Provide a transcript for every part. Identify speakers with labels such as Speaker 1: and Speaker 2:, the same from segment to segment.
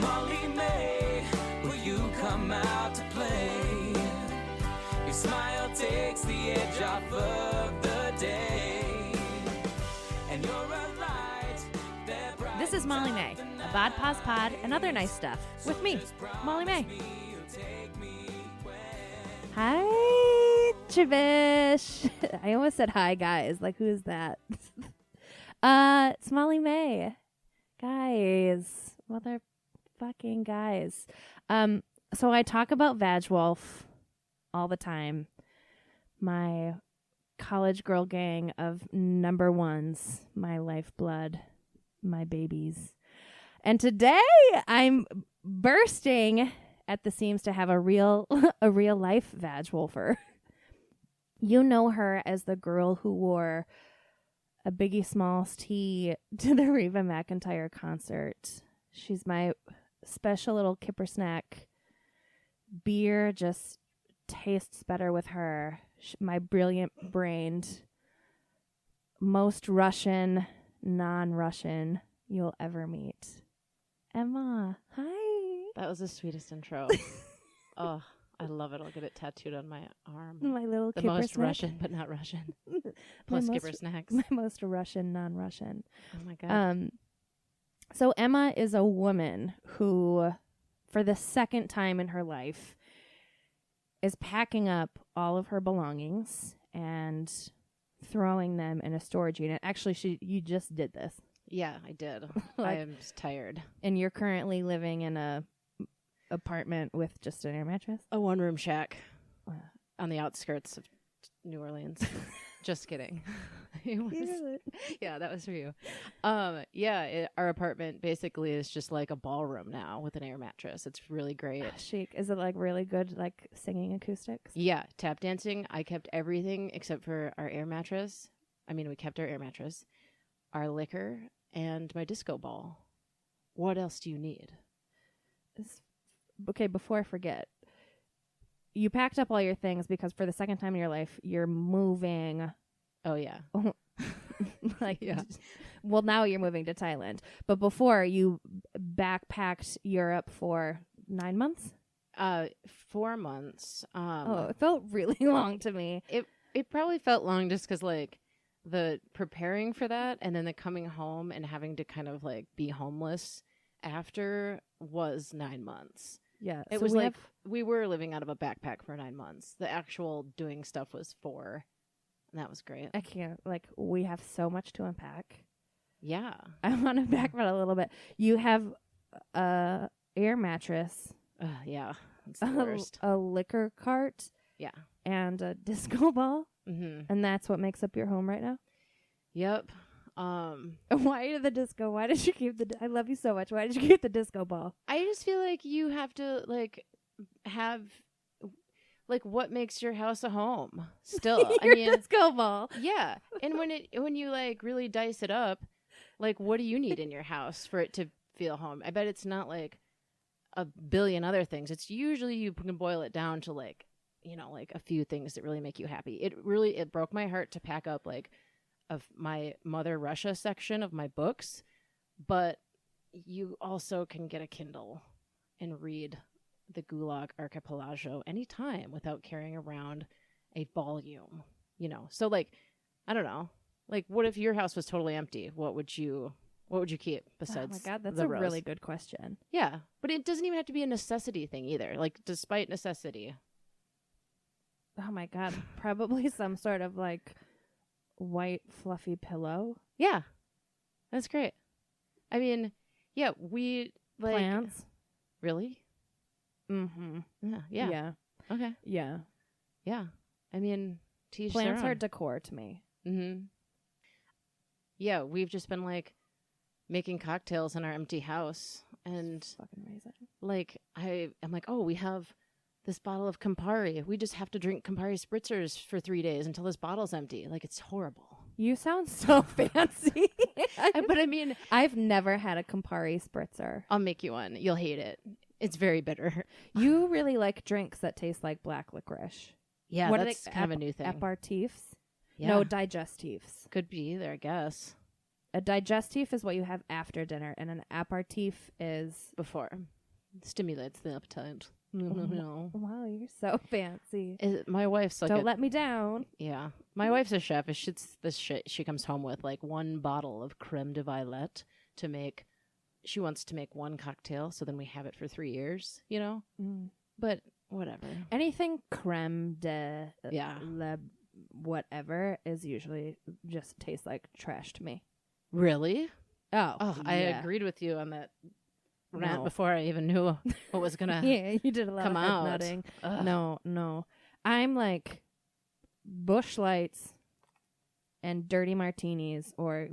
Speaker 1: MOLLYMAY, will you come out to play? Your smile takes the edge off of the day, and you're a light that brightens.
Speaker 2: This is MOLLYMAY, a bod pause pod and other nice stuff with me, MOLLYMAY. Hi, Chavish. I almost said hi, guys. Like, who is that? It's MOLLYMAY. Guys. Motherfucking guys. So I talk about VagWoolf all the time. My college girl gang of number ones. My lifeblood. My babies. And today I'm bursting at the seams to have a real life VagWoolfer. You know her as the girl who wore a Biggie Smalls tee to the Reba McEntire concert. She's my special little kipper snack. Beer just tastes better with her. My brilliant-brained, most Russian, non-Russian you'll ever meet. Emma, hi.
Speaker 3: That was the sweetest intro. Oh, I love it. I'll get it tattooed on my arm.
Speaker 2: My little
Speaker 3: The
Speaker 2: kipper
Speaker 3: most
Speaker 2: snack.
Speaker 3: Russian, but not Russian. Plus skipper snacks.
Speaker 2: My most Russian, non-Russian.
Speaker 3: Oh my God.
Speaker 2: So Emma is a woman who, for the second time in her life, is packing up all of her belongings and throwing them in a storage unit. Actually, you just did this.
Speaker 3: Yeah, I did.
Speaker 2: Like,
Speaker 3: I am just tired.
Speaker 2: And you're currently living in a apartment with just an air mattress?
Speaker 3: A one-room shack on the outskirts of New Orleans. Just kidding. Yeah, that was for you. Our apartment basically is just like a ballroom now with an air mattress. It's really great.
Speaker 2: Chic. Is it like really good, like singing acoustics?
Speaker 3: Yeah, tap dancing. I kept everything except for our air mattress. I mean, we kept our air mattress, our liquor, and my disco ball. What else do you need?
Speaker 2: Okay, before I forget, you packed up all your things because for the second time in your life, you're moving.
Speaker 3: Oh, yeah.
Speaker 2: Yeah. Well, now you're moving to Thailand. But before, you backpacked Europe for 9 months?
Speaker 3: 4 months.
Speaker 2: It felt really long to me.
Speaker 3: It probably felt long just because, like, the preparing for that and then the coming home and having to kind of, like, be homeless after was 9 months.
Speaker 2: Yeah.
Speaker 3: It was like we were living out of a backpack for 9 months. The actual doing stuff was 4. And that was great.
Speaker 2: I can't. Like, we have so much to unpack.
Speaker 3: Yeah.
Speaker 2: I want to back about a little bit. You have a air mattress.
Speaker 3: Yeah. It's the worst.
Speaker 2: A liquor cart.
Speaker 3: Yeah.
Speaker 2: And a disco ball.
Speaker 3: Mm-hmm.
Speaker 2: And that's what makes up your home right now?
Speaker 3: Yep.
Speaker 2: Why the disco? Why did you keep I love you so much. Why did you keep the disco ball?
Speaker 3: I just feel like you have to, like, have, like, what makes your house a home still. I mean,
Speaker 2: disco ball.
Speaker 3: Yeah. And when you, like, really dice it up, like, what do you need in your house for it to feel home? I bet it's not, like, a billion other things. It's usually you can boil it down to, like, you know, like, a few things that really make you happy. It broke my heart to pack up, like, of my Mother Russia section of my books, but you also can get a Kindle and read the Gulag Archipelago anytime without carrying around a volume, you know? So, like, I don't know. Like, what if your house was totally empty? What would you keep besides?
Speaker 2: Oh my God, that's
Speaker 3: the
Speaker 2: a
Speaker 3: rose?
Speaker 2: really good question.
Speaker 3: Yeah, but it doesn't even have to be a necessity thing either. Like, despite necessity.
Speaker 2: Oh my God, probably some sort of, like, white fluffy pillow.
Speaker 3: Yeah, that's great. I mean, yeah, we like
Speaker 2: plants.
Speaker 3: Really?
Speaker 2: Mm-hmm.
Speaker 3: Yeah.
Speaker 2: Yeah.
Speaker 3: Okay.
Speaker 2: Yeah.
Speaker 3: Yeah. I mean,
Speaker 2: plants are decor to me.
Speaker 3: Mm-hmm. Yeah, we've just been, like, making cocktails in our empty house, and
Speaker 2: it's fucking amazing.
Speaker 3: Like, I'm like, oh, we have this bottle of Campari. We just have to drink Campari spritzers for 3 days until this bottle's empty. Like, it's horrible.
Speaker 2: You sound so fancy.
Speaker 3: But I mean,
Speaker 2: I've never had a Campari spritzer.
Speaker 3: I'll make you one. You'll hate it. It's very bitter.
Speaker 2: You really like drinks that taste like black licorice.
Speaker 3: Yeah,
Speaker 2: what
Speaker 3: that's
Speaker 2: are they,
Speaker 3: kind of a new thing.
Speaker 2: Aperitifs?
Speaker 3: Yeah.
Speaker 2: No, digestifs.
Speaker 3: Could be either, I guess.
Speaker 2: A digestif is what you have after dinner, and an aperitif is...
Speaker 3: Before. Stimulates the appetite. No.
Speaker 2: Wow, you're so fancy.
Speaker 3: My wife's like
Speaker 2: Don't let me down.
Speaker 3: Yeah. My wife's a chef. She comes home with like one bottle of creme de violette to make. She wants to make one cocktail, so then we have it for 3 years, you know? But whatever.
Speaker 2: Anything creme de
Speaker 3: Yeah.
Speaker 2: whatever is usually just tastes like trash to me.
Speaker 3: Really?
Speaker 2: Oh,
Speaker 3: I
Speaker 2: yeah.
Speaker 3: agreed with you on that rant
Speaker 2: No.
Speaker 3: before I even knew what was going to
Speaker 2: Yeah, you did a lot
Speaker 3: come
Speaker 2: of
Speaker 3: out.
Speaker 2: nutting.
Speaker 3: Ugh.
Speaker 2: No. I'm like Busch Lights and dirty martinis, or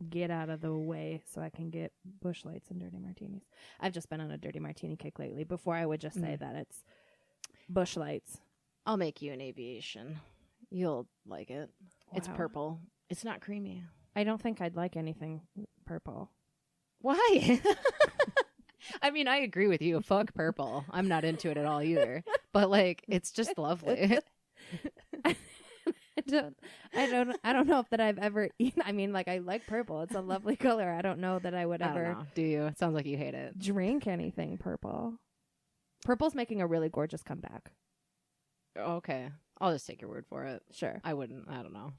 Speaker 2: get out of the way so I can get Busch Lights and dirty martinis. I've just been on a dirty martini kick lately. Before I would just say that it's Busch Lights.
Speaker 3: I'll make you an aviation. You'll like it. It's
Speaker 2: Wow.
Speaker 3: purple. It's not creamy.
Speaker 2: I don't think I'd like anything purple.
Speaker 3: Why? I mean, I agree with you. Fuck purple. I'm not into it at all either. But like, it's just lovely.
Speaker 2: I don't know if that I've ever eaten. I mean, like, I like purple. It's a lovely color. I don't know that I would
Speaker 3: I don't
Speaker 2: ever
Speaker 3: know. Do you? It sounds like you hate it.
Speaker 2: drink anything purple. Purple's making a really gorgeous comeback.
Speaker 3: Okay. I'll just take your word for it.
Speaker 2: Sure.
Speaker 3: I wouldn't. I don't know.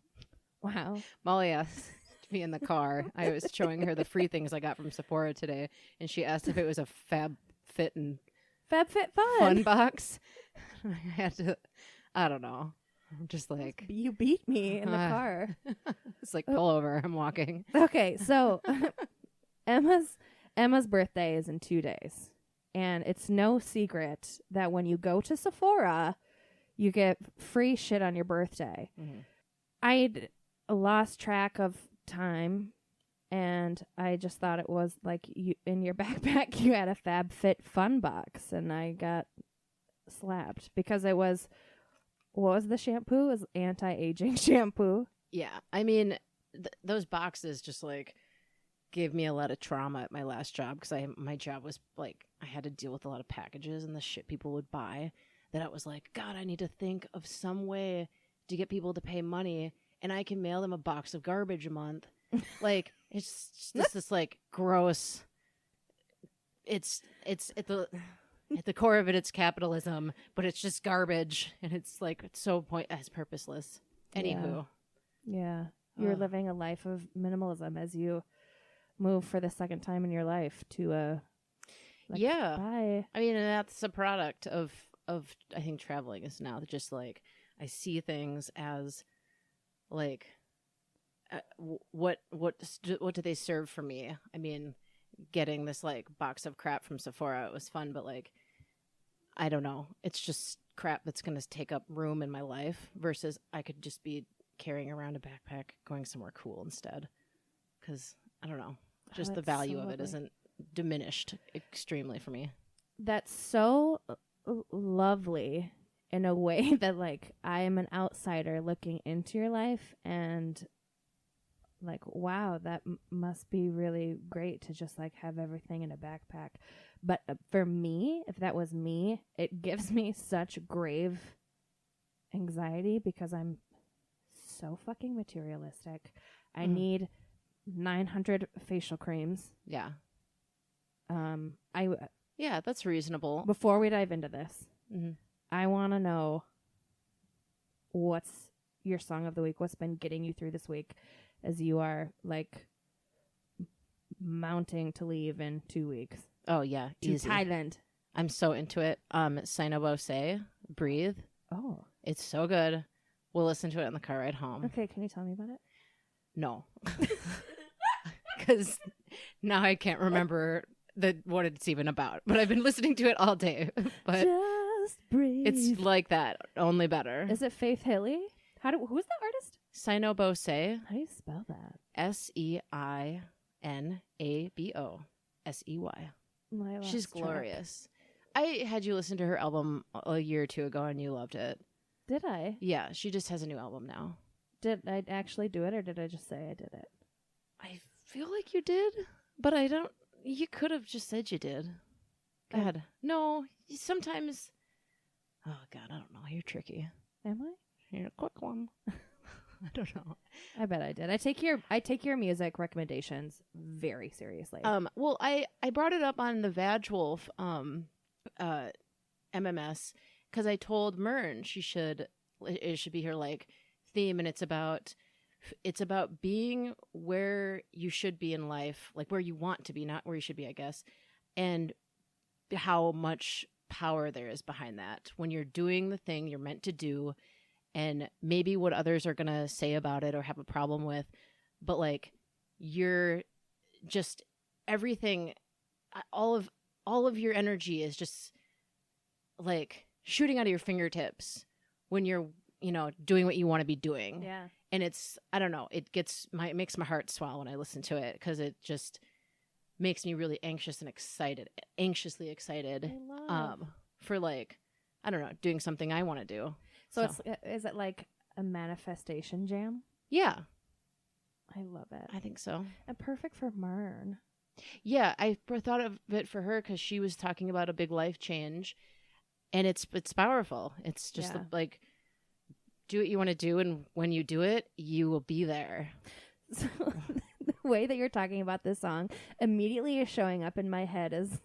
Speaker 2: Wow.
Speaker 3: Molly asked me in the car. I was showing her the free things I got from Sephora today, and she asked if it was a FabFitFun
Speaker 2: Fun.
Speaker 3: box. I had to. I don't know. I'm just like,
Speaker 2: You beat me in the car.
Speaker 3: it's like pull over. I'm walking.
Speaker 2: Okay, so Emma's birthday is in 2 days. And it's no secret that when you go to Sephora, you get free shit on your birthday.
Speaker 3: Mhm.
Speaker 2: I'd lost track of time, and I just thought it was like you in your backpack you had a FabFitFun box, and I got slapped because it was, what was the shampoo? It was anti-aging shampoo.
Speaker 3: Yeah, I mean, those boxes just like gave me a lot of trauma at my last job because my job was like I had to deal with a lot of packages and the shit people would buy. That I was like, God, I need to think of some way to get people to pay money, and I can mail them a box of garbage a month. Like it's just this like gross. It's at the core of it, it's capitalism, but it's just garbage, and it's like it's so it's purposeless. Anywho,
Speaker 2: Yeah. You're living a life of minimalism as you move for the second time in your life to a
Speaker 3: yeah.
Speaker 2: bye.
Speaker 3: I mean, and that's a product of I think traveling is now just like I see things as like what do they serve for me? I mean, getting this like box of crap from Sephora, it was fun, but like I don't know, it's just crap that's going to take up room in my life versus I could just be carrying around a backpack going somewhere cool instead, because I don't know, just the
Speaker 2: that's
Speaker 3: value
Speaker 2: so
Speaker 3: of it
Speaker 2: lovely.
Speaker 3: isn't diminished extremely for me.
Speaker 2: That's so lovely in a way that like I am an outsider looking into your life, and like, wow, that must be really great to just like have everything in a backpack. But for me, if that was me, it gives me such grave anxiety because I'm so fucking materialistic. I need 900 facial creams.
Speaker 3: Yeah.
Speaker 2: Yeah,
Speaker 3: that's reasonable.
Speaker 2: Before we dive into this,
Speaker 3: Mm-hmm.
Speaker 2: I want to know what's your song of the week. What's been getting you through this week as you are like mounting to leave in 2 weeks
Speaker 3: Oh yeah,
Speaker 2: to
Speaker 3: easy.
Speaker 2: Thailand.
Speaker 3: I'm so into it. Sinobose, Breathe.
Speaker 2: Oh,
Speaker 3: It's so good. We'll listen to it in the car ride home.
Speaker 2: okay. Can you tell me about it?
Speaker 3: No, because now I can't remember what it's even about. But I've been listening to it all day. But
Speaker 2: Just breathe.
Speaker 3: it's like that, only better.
Speaker 2: Is it Faith Hilly? Who's the artist?
Speaker 3: Sinobose,
Speaker 2: How do you spell that?
Speaker 3: SeinABOSEY.
Speaker 2: I lost
Speaker 3: She's
Speaker 2: track.
Speaker 3: glorious. I had you listen to her album a year or two ago, and you loved it.
Speaker 2: Did I?
Speaker 3: Yeah, she just has a new album now.
Speaker 2: Did I actually do it, or did I just say I did it?
Speaker 3: I feel like you did, but I don't. You could have just said you did. God, no. Sometimes. Oh God, I don't know. You're tricky.
Speaker 2: Am I?
Speaker 3: You're a quick one. I don't know.
Speaker 2: I bet I did. I take your music recommendations very seriously.
Speaker 3: Well, I brought it up on the VagWoolf MMS because I told Mern it should be her like theme, and it's about being where you should be in life, like where you want to be, not where you should be, I guess, and how much power there is behind that when you're doing the thing you're meant to do, and maybe what others are going to say about it or have a problem with, but like you're just everything, all of your energy is just like shooting out of your fingertips when you're, doing what you want to be doing.
Speaker 2: Yeah.
Speaker 3: And it's, I don't know, it makes my heart swell when I listen to it, because it just makes me really anxiously excited for like, I don't know, doing something I want to do.
Speaker 2: So is it like a manifestation jam?
Speaker 3: Yeah.
Speaker 2: I love it.
Speaker 3: I think so.
Speaker 2: And perfect for Mern.
Speaker 3: Yeah, I thought of it for her because she was talking about a big life change, and it's powerful. It's just like, do what you want to do, and when you do it, you will be there.
Speaker 2: So the way that you're talking about this song immediately is showing up in my head as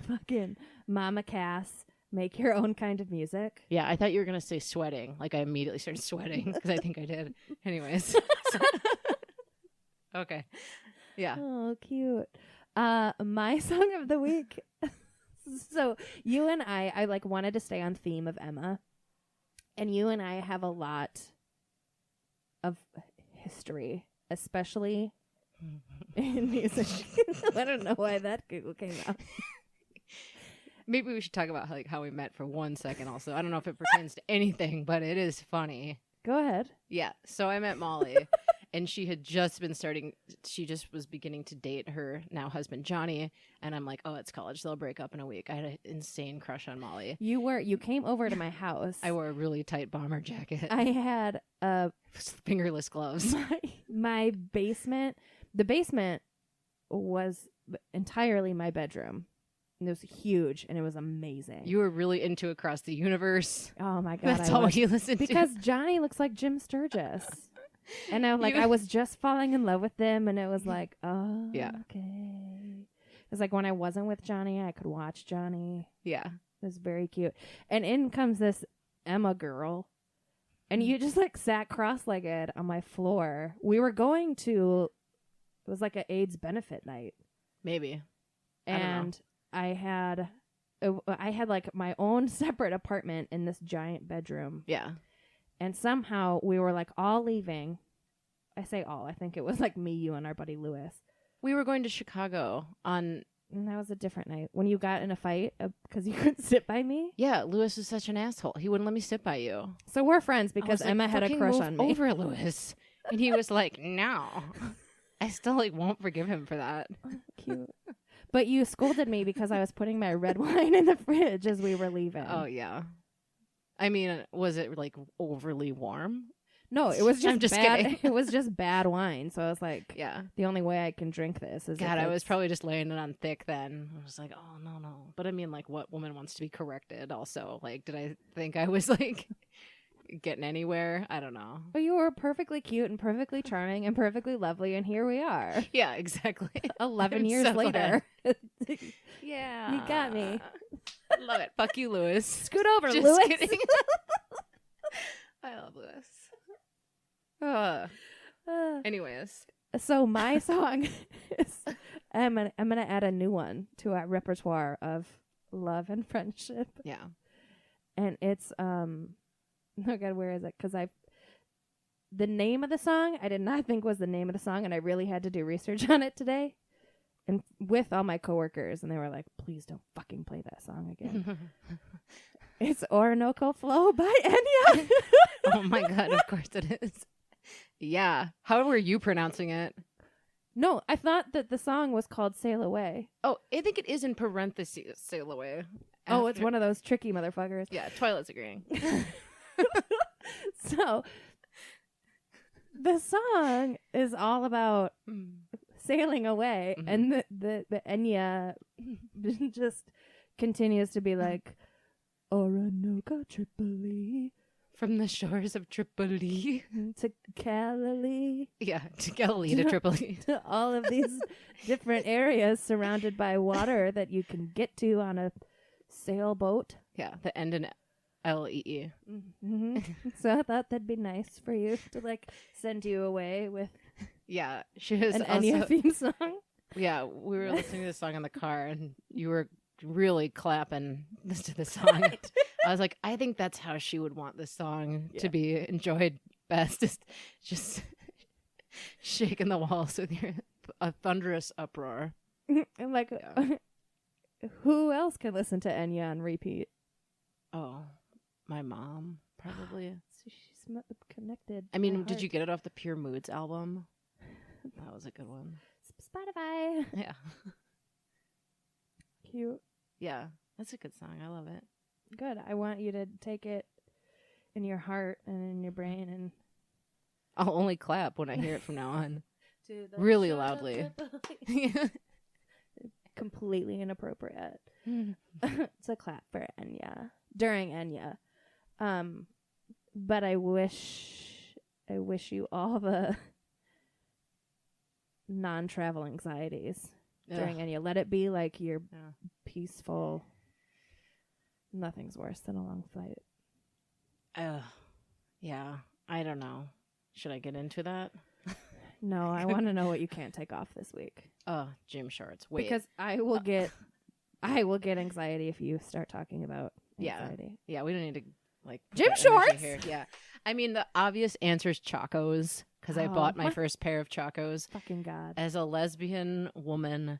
Speaker 2: fucking Mama Cass, make your own kind of music.
Speaker 3: Yeah, I thought you were going to say sweating. Like I immediately started sweating because I think I did. Anyways. Okay. Yeah.
Speaker 2: Oh, cute. My song of the week. So you and I like wanted to stay on theme of Emma. And you and I have a lot of history, especially in music. I don't know why that Google came out.
Speaker 3: Maybe we should talk about how we met for 1 second also. I don't know if it pertains to anything, but it is funny.
Speaker 2: Go ahead.
Speaker 3: Yeah. So I met Molly, and she just was beginning to date her now husband, Johnny. And I'm like, oh, it's college. They'll break up in a week. I had an insane crush on Molly.
Speaker 2: You came over to my house.
Speaker 3: I wore a really tight bomber jacket.
Speaker 2: I had
Speaker 3: fingerless gloves.
Speaker 2: My basement. The basement was entirely my bedroom. And it was huge, and it was amazing.
Speaker 3: You were really into Across the Universe.
Speaker 2: Oh my God.
Speaker 3: That's all you listened to.
Speaker 2: Because Johnny looks like Jim Sturgis. And I was just falling in love with them, and it was like, oh,
Speaker 3: yeah.
Speaker 2: Okay. It's like when I wasn't with Johnny, I could watch Johnny.
Speaker 3: Yeah.
Speaker 2: It was very cute. And in comes this Emma girl, and you just like sat cross-legged on my floor. We were going to, it was like an AIDS benefit night.
Speaker 3: Maybe.
Speaker 2: And I had like my own separate apartment in this giant bedroom.
Speaker 3: Yeah.
Speaker 2: And somehow we were like all leaving. I say all. I think it was like me, you, and our buddy Lewis.
Speaker 3: We were going to Chicago on...
Speaker 2: And that was a different night. When you got in a fight because you couldn't sit by me?
Speaker 3: Yeah, Lewis was such an asshole. He wouldn't let me sit by you.
Speaker 2: So we're friends because Emma had a crush on me.
Speaker 3: Over Lewis. And he was like, no. I still won't forgive him for that.
Speaker 2: Oh, cute. But you scolded me because I was putting my red wine in the fridge as we were leaving.
Speaker 3: Oh, yeah. I mean, was it overly warm?
Speaker 2: No, it was just
Speaker 3: I'm just
Speaker 2: bad.
Speaker 3: kidding.
Speaker 2: It was just bad wine. So I was like,
Speaker 3: yeah,
Speaker 2: the only way I can drink this is
Speaker 3: God, I was probably just laying it on thick then. I was like, oh, no. But I mean, what woman wants to be corrected also? Did I think I was getting anywhere? I don't know.
Speaker 2: But you were perfectly cute and perfectly charming and perfectly lovely, and here we are.
Speaker 3: Yeah, exactly.
Speaker 2: 11 years later.
Speaker 3: Yeah.
Speaker 2: You got me.
Speaker 3: I love it. Fuck you, Lewis.
Speaker 2: Scoot over,
Speaker 3: Just
Speaker 2: Lewis.
Speaker 3: Kidding. I love Lewis. Anyways.
Speaker 2: So my song is I'm gonna add a new one to our repertoire of love and friendship.
Speaker 3: Yeah.
Speaker 2: And it's oh God, where is it? Because the name of the song I did not think was the name of the song, and I really had to do research on it today, and with all my coworkers, and they were like, "Please don't fucking play that song again." It's Orinoco Flow by Enya.
Speaker 3: Oh my God! Of course it is. Yeah. How were you pronouncing it?
Speaker 2: No, I thought that the song was called Sail Away.
Speaker 3: Oh, I think it is in parentheses, Sail Away.
Speaker 2: Oh, it's one of those tricky motherfuckers.
Speaker 3: Yeah, Twilight's agreeing.
Speaker 2: So, the song is all about sailing away, and the Enya just continues to be like, Orinoco, Tripoli,
Speaker 3: From the shores of Tripoli.
Speaker 2: to Galilee,
Speaker 3: Yeah, to Galilee to Tripoli.
Speaker 2: to all of these different areas surrounded by water that you can get to on a sailboat.
Speaker 3: Yeah, the end in Lee.
Speaker 2: Mm-hmm. So I thought that'd be nice for you to like send you away with
Speaker 3: Yeah, she was
Speaker 2: an
Speaker 3: also,
Speaker 2: Enya theme song.
Speaker 3: Yeah, we were listening to this song in the car, and you were really clapping to the song. I was like, I think that's how she would want this song to be enjoyed best. Just shaking the walls with a thunderous uproar.
Speaker 2: And like, who else can listen to Enya on repeat?
Speaker 3: Oh, my mom, probably.
Speaker 2: So she's connected.
Speaker 3: I mean, did you get it off the Pure Moods album? That was a good one.
Speaker 2: Spotify.
Speaker 3: Yeah.
Speaker 2: Cute.
Speaker 3: Yeah, that's a good song. I love it.
Speaker 2: Good. I want you to take it in your heart and in your brain and
Speaker 3: I'll only clap when I hear it from now on.
Speaker 2: to the
Speaker 3: Really loudly.
Speaker 2: Completely inappropriate. It's a clap for Enya during Enya. But I wish you all the non-travel anxieties during Enya. Let it be like your peaceful. Nothing's worse than a long flight.
Speaker 3: Yeah, I don't know. Should I get into that?
Speaker 2: No, I want to know what you can't take off this week.
Speaker 3: Gym shorts. Wait.
Speaker 2: Because I will get anxiety if you start talking about anxiety.
Speaker 3: Yeah, we don't need to like put
Speaker 2: Gym
Speaker 3: that
Speaker 2: shorts?
Speaker 3: energy here. Yeah. I mean, the obvious answer is Chacos, because I bought my first pair of Chacos.
Speaker 2: Fucking God.
Speaker 3: As a lesbian woman,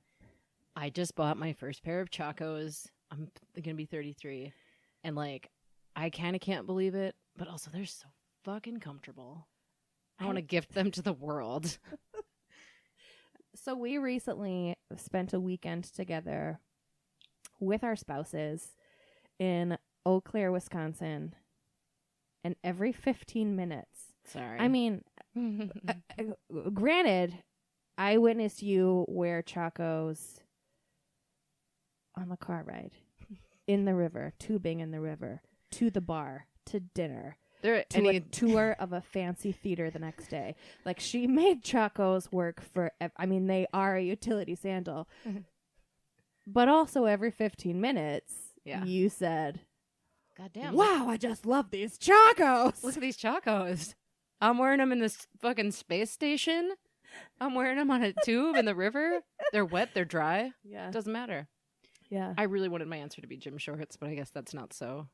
Speaker 3: I just bought my first pair of Chacos. I'm going to be 33. And like, I kind of can't believe it, but also they're so fucking comfortable. I want to gift them to the world.
Speaker 2: So we recently spent a weekend together with our spouses in Eau Claire, Wisconsin. And every 15 minutes.
Speaker 3: Sorry.
Speaker 2: I mean, granted, I witnessed you wear Chacos on the car ride, in the river, tubing in the river, to the bar, to dinner, to a tour of a fancy theater the next day. Like, she made Chacos work for, I mean, they are a utility sandal. But also every 15 minutes, you said,
Speaker 3: God damn.
Speaker 2: wow, I just love these Chacos.
Speaker 3: Look at these Chacos. I'm wearing them in this fucking space station. I'm wearing them on a tube in the river. They're wet. They're dry.
Speaker 2: Yeah.
Speaker 3: Doesn't matter.
Speaker 2: Yeah.
Speaker 3: I really wanted my answer to be gym shorts, but I guess that's not so.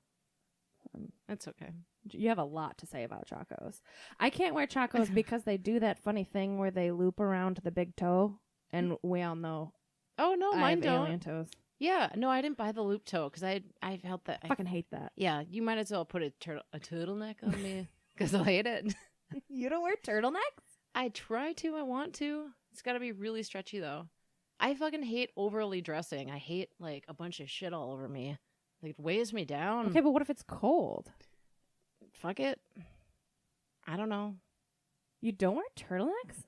Speaker 3: It's okay.
Speaker 2: You have a lot to say about Chacos. I can't wear Chacos because they do that funny thing where they loop around the big toe. And we all know.
Speaker 3: Oh, no,
Speaker 2: I
Speaker 3: mine
Speaker 2: have
Speaker 3: don't.
Speaker 2: alien toes.
Speaker 3: Yeah, no, I didn't buy the loop toe because I felt that.
Speaker 2: I fucking hate that.
Speaker 3: Yeah, you might as well put a turtleneck on me because I hate it.
Speaker 2: You don't wear turtlenecks?
Speaker 3: I try to. I want to. It's got to be really stretchy though. I fucking hate overly dressing. I hate like a bunch of shit all over me. Like, it weighs me down.
Speaker 2: Okay, but what if it's cold?
Speaker 3: Fuck it. I don't know.
Speaker 2: You don't wear turtlenecks?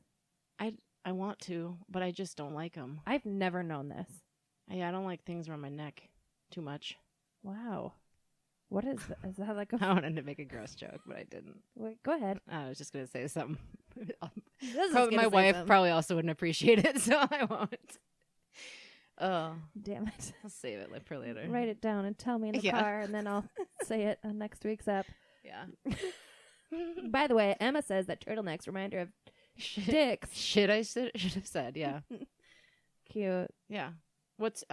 Speaker 3: I want to, but I just don't like them.
Speaker 2: I've never known this.
Speaker 3: I don't like things around my neck too much.
Speaker 2: Wow. What is that? Is that like a...
Speaker 3: I wanted to make a gross joke, but I didn't.
Speaker 2: Wait, go ahead.
Speaker 3: I was just going to say something.
Speaker 2: My
Speaker 3: wife probably also wouldn't appreciate it, so I won't. Oh.
Speaker 2: Damn it.
Speaker 3: I'll save it for later.
Speaker 2: Write it down and tell me in the car, and then I'll say it on next week's ep.
Speaker 3: Yeah.
Speaker 2: By the way, Emma says that turtlenecks remind her of dicks.
Speaker 3: Should have said, yeah.
Speaker 2: Cute.
Speaker 3: Yeah. What's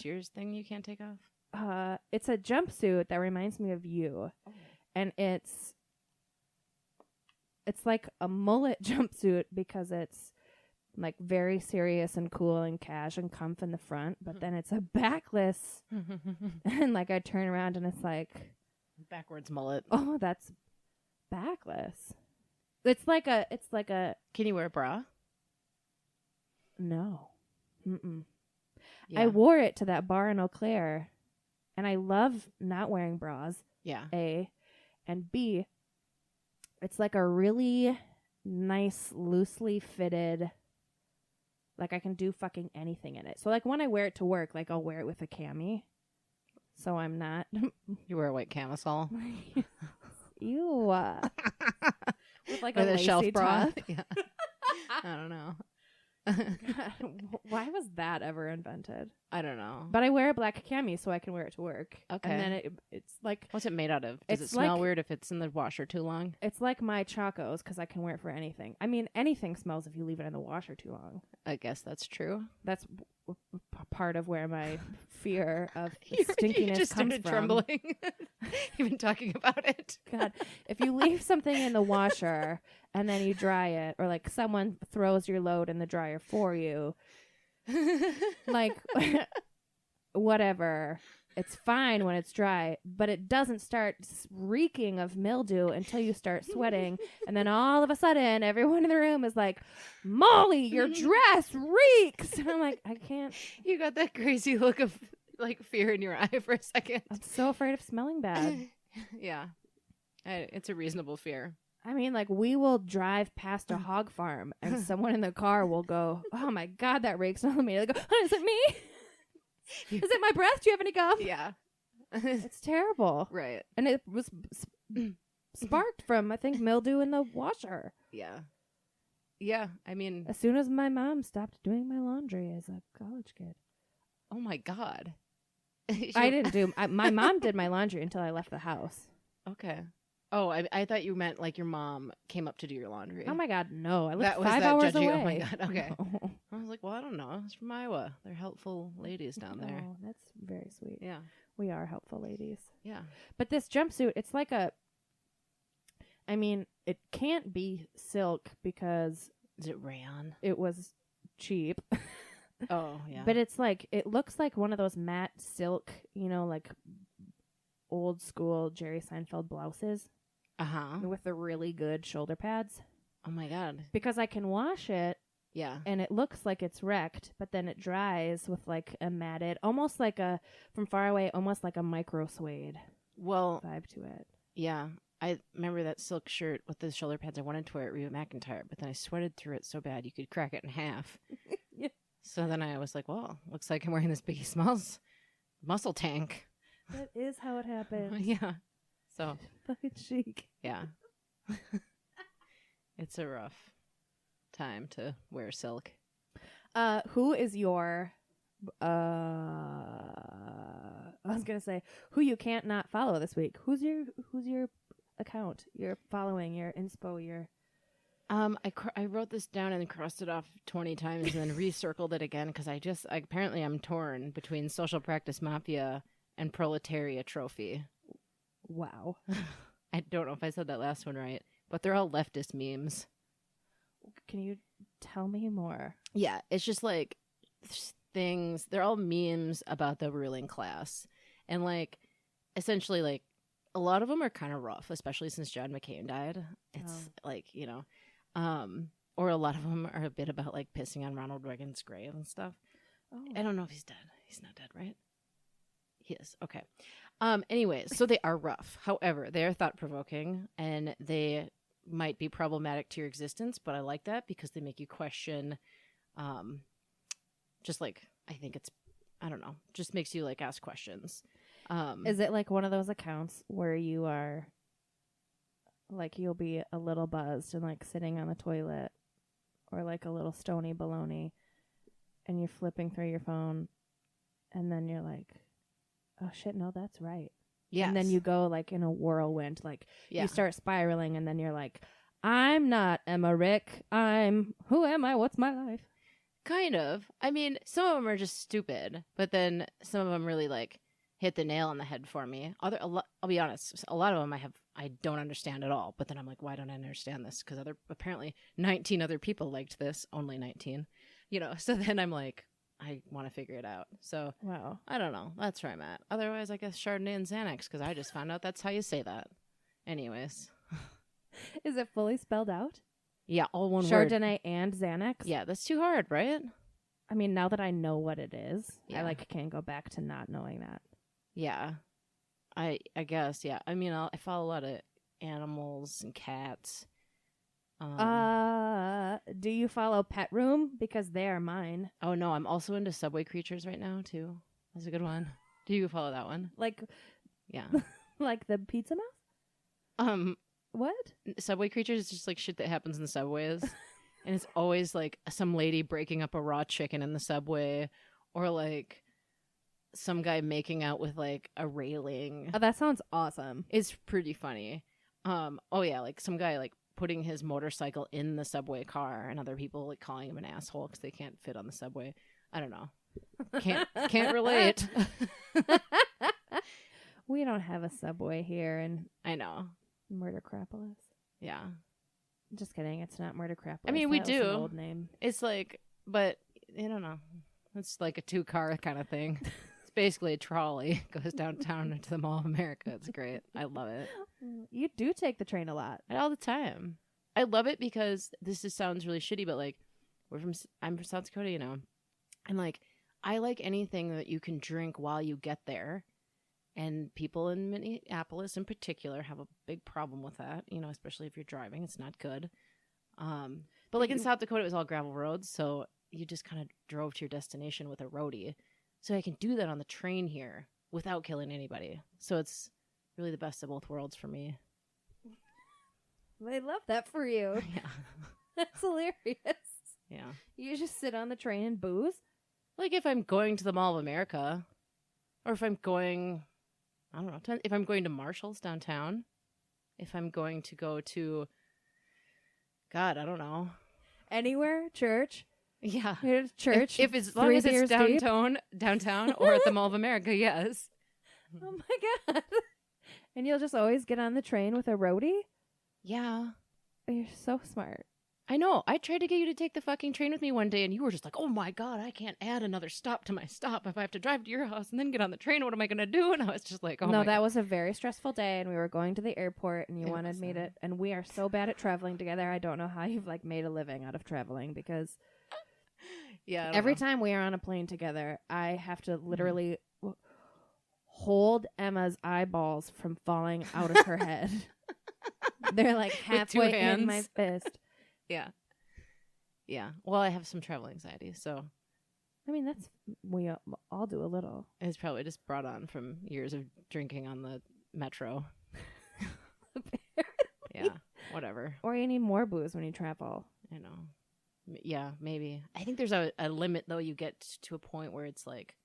Speaker 3: yours thing you can't take off?
Speaker 2: It's a jumpsuit that reminds me of you. Oh. And it's like a mullet jumpsuit because it's like very serious and cool and cash and comf in the front, but then it's a backless and like I turn around and it's like
Speaker 3: backwards mullet.
Speaker 2: Oh, that's backless. It's like a
Speaker 3: Can you wear a bra?
Speaker 2: No. Mm-mm.
Speaker 3: Yeah.
Speaker 2: I wore it to that bar in Eau Claire, and I love not wearing bras.
Speaker 3: Yeah.
Speaker 2: A. And B, it's like a really nice, loosely fitted, like I can do fucking anything in it. So like when I wear it to work, like I'll wear it with a cami. So I'm not.
Speaker 3: You wear a white camisole?
Speaker 2: Ew. With like
Speaker 3: Or
Speaker 2: a
Speaker 3: the
Speaker 2: lacy
Speaker 3: shelf bra.
Speaker 2: top.
Speaker 3: Yeah. I don't know.
Speaker 2: God, why was that ever invented?
Speaker 3: I don't know.
Speaker 2: But I wear a black cami so I can wear it to work.
Speaker 3: Okay.
Speaker 2: And then it's like
Speaker 3: What's it made out of? Does it
Speaker 2: It's
Speaker 3: smell
Speaker 2: like-
Speaker 3: weird if it's in the washer too long?
Speaker 2: it's like my Chacos because I can wear it for anything. I mean, anything smells if you leave it in the washer too long.
Speaker 3: I guess that's true.
Speaker 2: That's part of where my fear of
Speaker 3: You
Speaker 2: stinkiness
Speaker 3: just
Speaker 2: comes
Speaker 3: started
Speaker 2: from.
Speaker 3: trembling. You've been talking about it.
Speaker 2: God, if you leave something in the washer and then you dry it, or like someone throws your load in the dryer for you, like whatever, it's fine when it's dry, but it doesn't start reeking of mildew until you start sweating. And then all of a sudden, everyone in the room is like, Molly, your dress reeks. And I'm like, I can't.
Speaker 3: You got that crazy look of like fear in your eye for a second.
Speaker 2: I'm so afraid of smelling bad.
Speaker 3: Yeah. It's a reasonable fear.
Speaker 2: I mean, like, we will drive past a hog farm and someone in the car will go, oh my God, that reeks on me. They go, oh, is it me? Is it my breath? Do you have any gum?
Speaker 3: Yeah.
Speaker 2: It's terrible.
Speaker 3: Right.
Speaker 2: And it was sparked from, I think, mildew in the washer.
Speaker 3: Yeah. Yeah. I mean,
Speaker 2: As soon as my mom stopped doing my laundry as a college kid.
Speaker 3: oh my God.
Speaker 2: I didn't do, my mom did my laundry until I left the house.
Speaker 3: Okay. Oh, I thought you meant like your mom came up to do your laundry.
Speaker 2: Oh my God, no. I lived
Speaker 3: That was
Speaker 2: 5
Speaker 3: that
Speaker 2: hours
Speaker 3: judgy.
Speaker 2: away.
Speaker 3: Oh my God. Okay.
Speaker 2: No.
Speaker 3: I was like, well, I don't know. It's from Iowa. They're helpful ladies down there.
Speaker 2: Oh, that's very sweet.
Speaker 3: Yeah.
Speaker 2: We are helpful ladies.
Speaker 3: Yeah.
Speaker 2: But this jumpsuit, it's like I mean, it can't be silk because
Speaker 3: Is it rayon?
Speaker 2: it was cheap.
Speaker 3: Oh, yeah.
Speaker 2: But it's like, it looks like one of those matte silk, like old school Jerry Seinfeld blouses
Speaker 3: uh-huh.
Speaker 2: with the really good shoulder pads.
Speaker 3: Oh my God.
Speaker 2: Because I can wash it
Speaker 3: Yeah.
Speaker 2: and it looks like it's wrecked, but then it dries with like a matted, almost like from far away, almost like a micro suede
Speaker 3: Well,
Speaker 2: vibe to it.
Speaker 3: yeah. I remember that silk shirt with the shoulder pads. I wanted to wear at Reba McEntire, but then I sweated through it so bad you could crack it in half.
Speaker 2: Yeah.
Speaker 3: So then I was like, well, looks like I'm wearing this Biggie Smalls muscle tank.
Speaker 2: That is how it happened.
Speaker 3: Yeah. So,
Speaker 2: Fucking chic.
Speaker 3: yeah. It's a rough time to wear silk.
Speaker 2: Who is your I was gonna say who you can't not follow this week? Who's your account? Your following, your inspo, your
Speaker 3: I wrote this down and crossed it off 20 times and then recircled it again because apparently I'm torn between Social Practice Mafia and Proletariat Trophy.
Speaker 2: wow.
Speaker 3: I don't know if I said that last one right, but they're all leftist memes.
Speaker 2: Can you tell me more?
Speaker 3: Yeah, it's just like things. They're all memes about the ruling class, and like essentially like a lot of them are kind of rough, especially since John McCain died. It's like or a lot of them are a bit about like pissing on Ronald Reagan's grave and stuff.
Speaker 2: Oh.
Speaker 3: I don't know if he's dead. He's not dead, right? He is. Okay. Anyways, so they are rough. However, they are thought-provoking, and they might be problematic to your existence, but I like that because they make you question, just like, I think it's, I don't know, just makes you like ask questions.
Speaker 2: Is it like one of those accounts where you are like you'll be a little buzzed and like sitting on the toilet or like a little stony baloney and you're flipping through your phone and then you're like, oh shit, no, that's right.
Speaker 3: Yes.
Speaker 2: And then you go like in a whirlwind, like
Speaker 3: Yeah.
Speaker 2: you start spiraling and then you're like, I'm not Emma Rick. Who am I? What's my life?
Speaker 3: Kind of. I mean, some of them are just stupid, but then some of them really like hit the nail on the head for me. I'll be honest, a lot of them I don't understand at all. But then I'm like, why don't I understand this? Because apparently 19 other people liked this, only 19. So then I'm like, I want to figure it out. So
Speaker 2: Wow.
Speaker 3: I don't know. That's where I'm at. Otherwise, I guess Chardonnay and Xanax because I just found out that's how you say that. Anyways,
Speaker 2: Is it fully spelled out?
Speaker 3: yeah, all one word.
Speaker 2: Chardonnay and Xanax?
Speaker 3: Yeah, that's too hard, right?
Speaker 2: I mean, now that I know what it is,
Speaker 3: Yeah.
Speaker 2: I can't go back to not knowing that.
Speaker 3: Yeah, I guess. Yeah, I mean, I follow a lot of animals and cats.
Speaker 2: Do you follow Pet Room? Because they are mine.
Speaker 3: Oh no, I'm also into Subway Creatures right now too. That's a good one. Do you follow that one?
Speaker 2: Like
Speaker 3: Yeah.
Speaker 2: like the Pizza Mouse? What?
Speaker 3: Subway creatures is just like shit that happens in the subways. And it's always like some lady breaking up a raw chicken in the subway, or like some guy making out with like a railing.
Speaker 2: Oh, that sounds awesome.
Speaker 3: It's pretty funny. Oh yeah, like some guy like putting his motorcycle in the subway car, and other people like calling him an asshole because they can't fit on the subway. I don't know. Can't relate.
Speaker 2: We don't have a subway here in
Speaker 3: I know.
Speaker 2: Murdercrapolis.
Speaker 3: Yeah.
Speaker 2: Just kidding. It's not Murdercrapolis.
Speaker 3: I mean, we
Speaker 2: That was
Speaker 3: do.
Speaker 2: an old name.
Speaker 3: It's like, but I don't know. It's like a 2-car kind of thing. It's basically a trolley. Goes downtown into the Mall of America. It's great. I love it.
Speaker 2: You do take the train a lot.
Speaker 3: All the time. I love it because sounds really shitty, but like I'm from South Dakota, you know, and like I like anything that you can drink while you get there. And people in Minneapolis in particular have a big problem with that, you know, especially if you're driving. It's not good. But like in South Dakota, it was all gravel roads. So you just kind of drove to your destination with a roadie. So I can do that on the train here without killing anybody. So it's really the best of both worlds for me.
Speaker 2: I love that for you.
Speaker 3: Yeah.
Speaker 2: That's hilarious.
Speaker 3: Yeah.
Speaker 2: You just sit on the train and booze?
Speaker 3: Like if I'm going to the Mall of America, or if I'm going, I don't know, if I'm going to Marshall's downtown, if I'm going to go to, God, I don't know.
Speaker 2: Anywhere? Church?
Speaker 3: Yeah.
Speaker 2: Here's church.
Speaker 3: If as long as it's downtown or at the Mall of America, yes.
Speaker 2: Oh my God. And you'll just always get on the train with a roadie?
Speaker 3: Yeah.
Speaker 2: You're so smart.
Speaker 3: I know. I tried to get you to take the fucking train with me one day, and you were just like, oh my God, I can't add another stop to my stop. If I have to drive to your house and then get on the train, what am I going to do? And I was just like, oh
Speaker 2: no,
Speaker 3: my
Speaker 2: that
Speaker 3: God.
Speaker 2: was a very stressful day, and we were going to the airport, and you wanted me to, and we are so bad at traveling together. I don't know how you've like made a living out of traveling, because
Speaker 3: yeah,
Speaker 2: every time we are on a plane together, I have to literally hold Emma's eyeballs from falling out of her head. They're like halfway in my fist.
Speaker 3: Yeah. Yeah. Well, I have some travel anxiety, so.
Speaker 2: I mean, we all do a little.
Speaker 3: It's probably just brought on from years of drinking on the metro. Yeah, whatever.
Speaker 2: Or you need more booze when you travel.
Speaker 3: I know. Yeah, maybe. I think there's a limit, though. You get to a point where it's like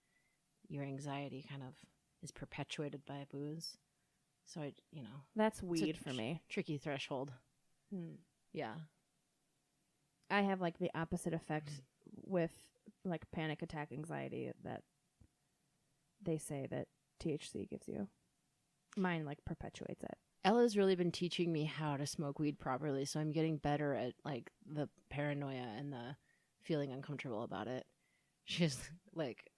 Speaker 3: your anxiety kind of is perpetuated by booze. So,
Speaker 2: That's weed for me.
Speaker 3: Tricky threshold. Yeah.
Speaker 2: I have like the opposite effect with like panic attack anxiety that they say that THC gives you. Mine like perpetuates it.
Speaker 3: Ella's really been teaching me how to smoke weed properly, so I'm getting better at like the paranoia and the feeling uncomfortable about it. She's like,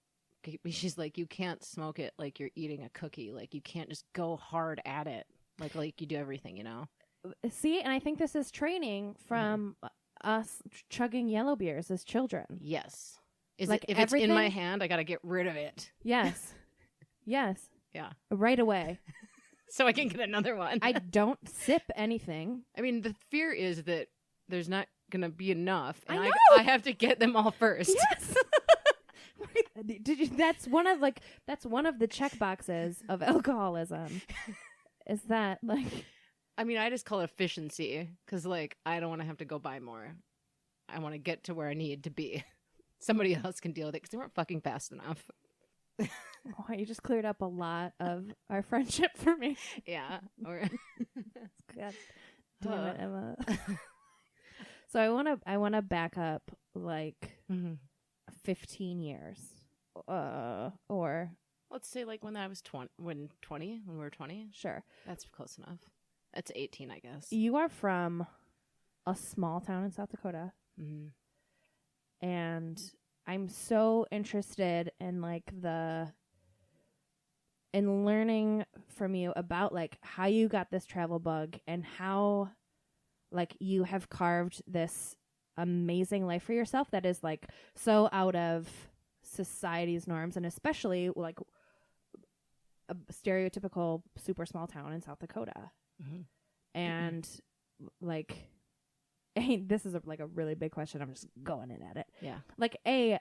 Speaker 3: you can't smoke it like you're eating a cookie. Like you can't just go hard at it like you do everything, you know?
Speaker 2: See, and I think this is training from us chugging yellow beers as children.
Speaker 3: Yes. If it's in my hand, I got to get rid of it.
Speaker 2: Yes. Yes.
Speaker 3: Yeah.
Speaker 2: Right away.
Speaker 3: So I can get another one.
Speaker 2: I don't sip anything.
Speaker 3: I mean, the fear is that there's not going to be enough. And
Speaker 2: I know!
Speaker 3: I have to get them all first.
Speaker 2: Yes. That's one of the check boxes of alcoholism. Is that like...
Speaker 3: I mean, I just call it efficiency because, like, I don't want to have to go buy more. I want to get to where I need to be. Somebody else can deal with it because they weren't fucking fast enough.
Speaker 2: Oh, you just cleared up a lot of our friendship for me.
Speaker 3: Yeah.
Speaker 2: God damn it, Emma. So I want to back up like 15 years, or
Speaker 3: let's say like when we were 20.
Speaker 2: Sure,
Speaker 3: that's close enough. That's 18, I guess.
Speaker 2: You are from a small town in South Dakota. And I'm so interested in like in learning from you about like how you got this travel bug and how like you have carved this amazing life for yourself that is like so out of society's norms, and especially like a stereotypical super small town in South Dakota. And like, this is a really big question. I'm just going in at it.
Speaker 3: Yeah.
Speaker 2: Like, A,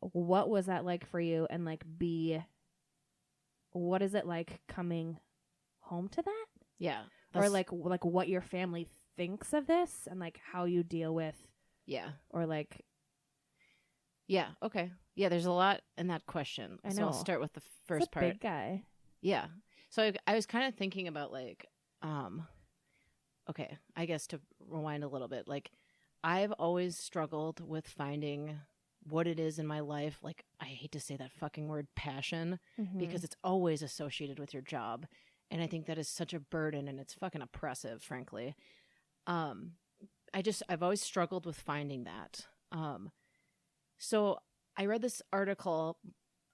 Speaker 2: what was that like for you? And like, B, what is it like coming home to that?
Speaker 3: Yeah.
Speaker 2: or like what your family thinks of this and like how you deal with or like
Speaker 3: okay. Yeah, there's a lot in that question.
Speaker 2: I know.
Speaker 3: So I'll start with the first
Speaker 2: it's a
Speaker 3: part.
Speaker 2: Big guy.
Speaker 3: Yeah. So I was kind of thinking about like okay, I guess to rewind a little bit, like I've always struggled with finding what it is in my life. Like, I hate to say that fucking word passion because it's always associated with your job. And I think that is such a burden and it's fucking oppressive, frankly. I've always struggled with finding that. So I read this article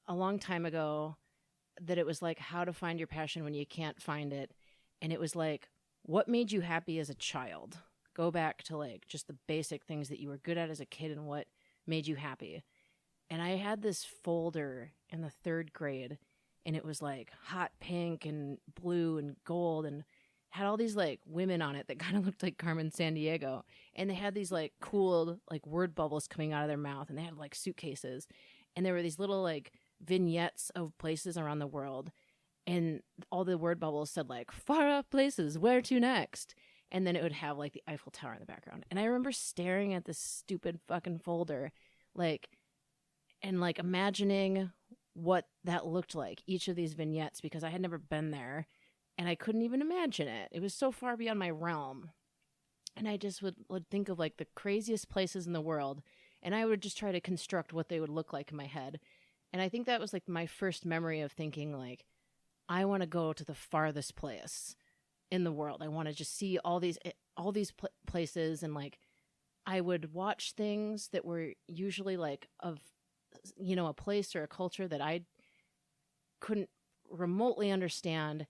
Speaker 3: a long time ago that it was like how to find your passion when you can't find it. And it was like, what made you happy as a child? Go back to like just the basic things that you were good at as a kid and what made you happy. And I had this folder in the 3rd grade and it was like hot pink and blue and gold and had all these like women on it that kind of looked like Carmen Sandiego. And they had these like cool like word bubbles coming out of their mouth and they had like suitcases. And there were these little like vignettes of places around the world. And all the word bubbles said like far off places, where to next? And then it would have like the Eiffel Tower in the background. And I remember staring at this stupid fucking folder, like, and like imagining what that looked like, each of these vignettes, because I had never been there and I couldn't even imagine it. It was so far beyond my realm. And I just would think of like the craziest places in the world. And I would just try to construct what they would look like in my head. And I think that was like my first memory of thinking like, I want to go to the farthest place in the world. I want to just see all these places. And like, I would watch things that were usually like of, you know, a place or a culture that I couldn't remotely understand.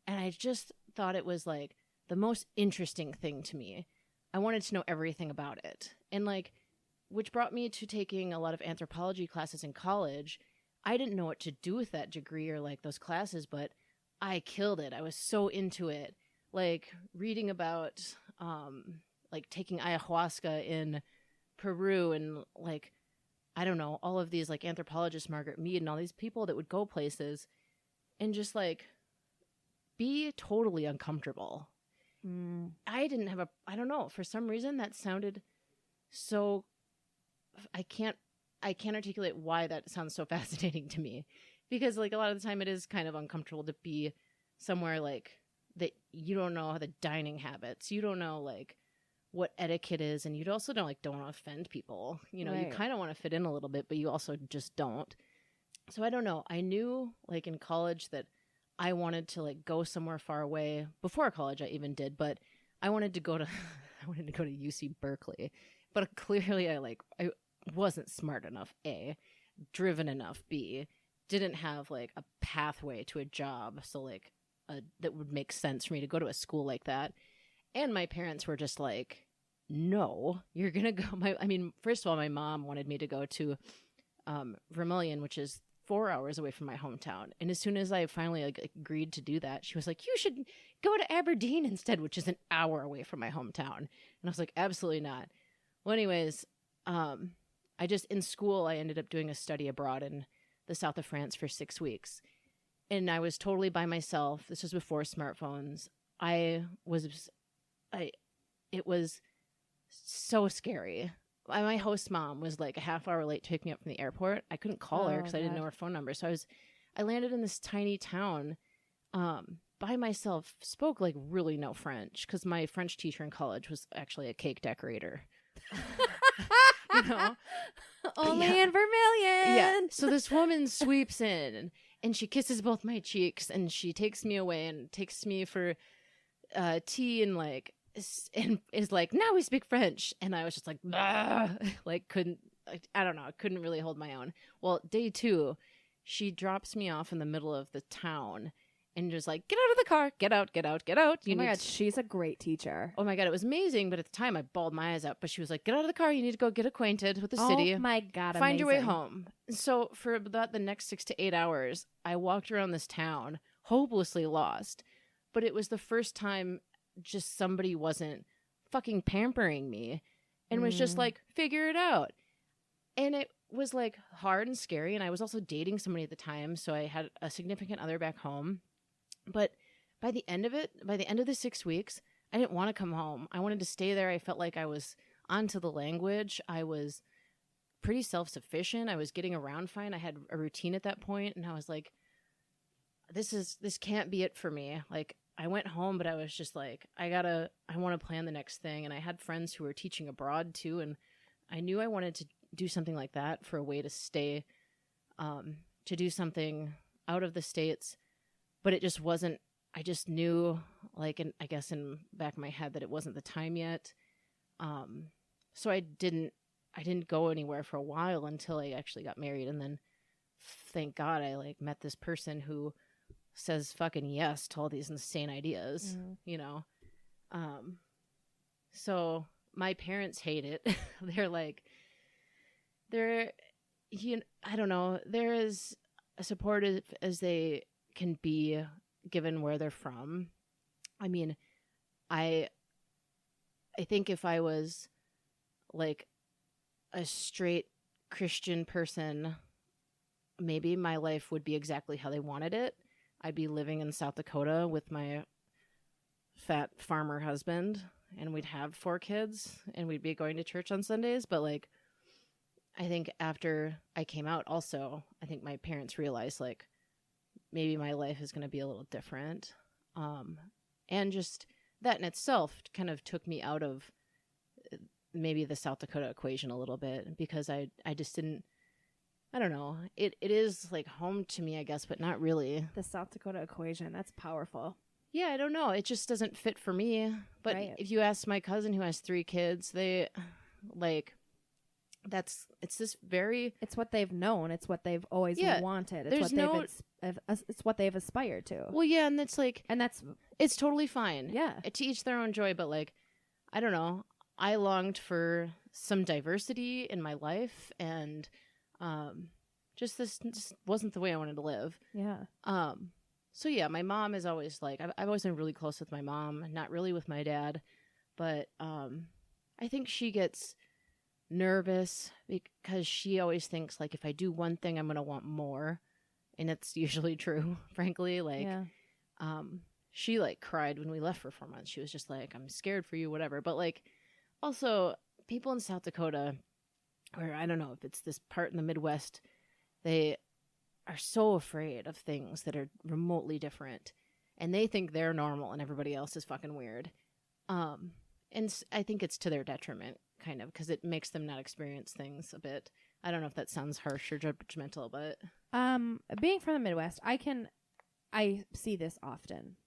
Speaker 3: And I just thought it was like the most interesting thing to me. I wanted to know everything about it. And like, which brought me to taking a lot of anthropology classes in college. I didn't know what to do with that degree or like those classes, but I killed it. I was so into it. Like reading about, like taking ayahuasca in Peru and like, I don't know, all of these like anthropologists, Margaret Mead and all these people that would go places and just like be totally uncomfortable. I don't know, for some reason that sounded so, I can't articulate why that sounds so fascinating to me, because like a lot of the time it is kind of uncomfortable to be somewhere like that you don't know the dining habits, you don't know like what etiquette is, and you also don't want to offend people. You know, right. You kind of want to fit in a little bit, but you also just don't. So I don't know. I knew like in college that I wanted to like go somewhere far away. Before college I even did, but I wanted to go to UC Berkeley. But clearly I wasn't smart enough, A, driven enough, B, didn't have like a pathway to a job, so like that would make sense for me to go to a school like that. And my parents were just like, no, you're going to go. First of all, my mom wanted me to go to Vermilion, which is 4 hours away from my hometown. And as soon as I finally like agreed to do that, she was like, you should go to Aberdeen instead, which is an hour away from my hometown. And I was like, absolutely not. Well, anyways, in school, I ended up doing a study abroad in the south of France for 6 weeks. And I was totally by myself. This was before smartphones. It was so scary. My host mom was like a half hour late to pick me up from the airport. I couldn't call her because I didn't know her phone number. So I landed in this tiny town by myself, spoke like really no French because my French teacher in college was actually a cake decorator. You know?
Speaker 2: Only in Vermilion.
Speaker 3: Yeah. So this woman sweeps in and she kisses both my cheeks and she takes me away and takes me for tea and like, and is like, now we speak French. And I was just like, I don't know. I couldn't really hold my own. Well, day 2, she drops me off in the middle of the town and just like, get out of the car, get out.
Speaker 2: Oh my God, she's a great teacher.
Speaker 3: Oh my God, it was amazing. But at the time I bawled my eyes out, but she was like, get out of the car. You need to go get acquainted with the city.
Speaker 2: Oh my God,
Speaker 3: find
Speaker 2: amazing.
Speaker 3: your way home. So for about the next 6 to 8 hours, I walked around this town hopelessly lost. But it was the first time just somebody wasn't fucking pampering me and was just like, figure it out. And it was like hard and scary. And I was also dating somebody at the time. So I had a significant other back home. But by the end of the 6 weeks, I didn't want to come home. I wanted to stay there. I felt like I was onto the language. I was pretty self-sufficient. I was getting around fine. I had a routine at that point, and I was like, this can't be it for me. Like, I went home, but I was just like, I want to plan the next thing. And I had friends who were teaching abroad too, and I knew I wanted to do something like that for a way to stay, to do something out of the States, but it just wasn't. I just knew, like, I guess in the back of my head that it wasn't the time yet. So I didn't go anywhere for a while until I actually got married. And then thank God I like met this person who says fucking yes to all these insane ideas, you know? So my parents hate it. They're like, I don't know. They're as supportive as they can be given where they're from. I mean, I think if I was like a straight Christian person, maybe my life would be exactly how they wanted it. I'd be living in South Dakota with my fat farmer husband, and we'd have 4 kids, and we'd be going to church on Sundays. But like, I think after I came out also, I think my parents realized like maybe my life is going to be a little different. And just that in itself kind of took me out of maybe the South Dakota equation a little bit, because I just didn't, I don't know. It is like home to me, I guess, but not really.
Speaker 2: The South Dakota equation, that's powerful.
Speaker 3: Yeah, I don't know. It just doesn't fit for me. But
Speaker 2: Right.
Speaker 3: if you ask my cousin who has 3 kids, they like,
Speaker 2: it's what they've known. It's what they've always wanted. It's what they've aspired to.
Speaker 3: Well, yeah, and it's totally fine.
Speaker 2: Yeah.
Speaker 3: To each their own joy, but like, I don't know. I longed for some diversity in my life, and just wasn't the way I wanted to live.
Speaker 2: Yeah.
Speaker 3: So yeah, my mom is always like, I've always been really close with my mom, not really with my dad, but I think she gets nervous because she always thinks like, if I do one thing, I'm going to want more. And it's usually true, frankly. Like, she like cried when we left for 4 months. She was just like, I'm scared for you, whatever. But like, also people in South Dakota, or I don't know if it's this part in the Midwest, they are so afraid of things that are remotely different, and they think they're normal and everybody else is fucking weird. And I think it's to their detriment, kind of, because it makes them not experience things a bit. I don't know if that sounds harsh or judgmental, but
Speaker 2: being from the Midwest, I see this often.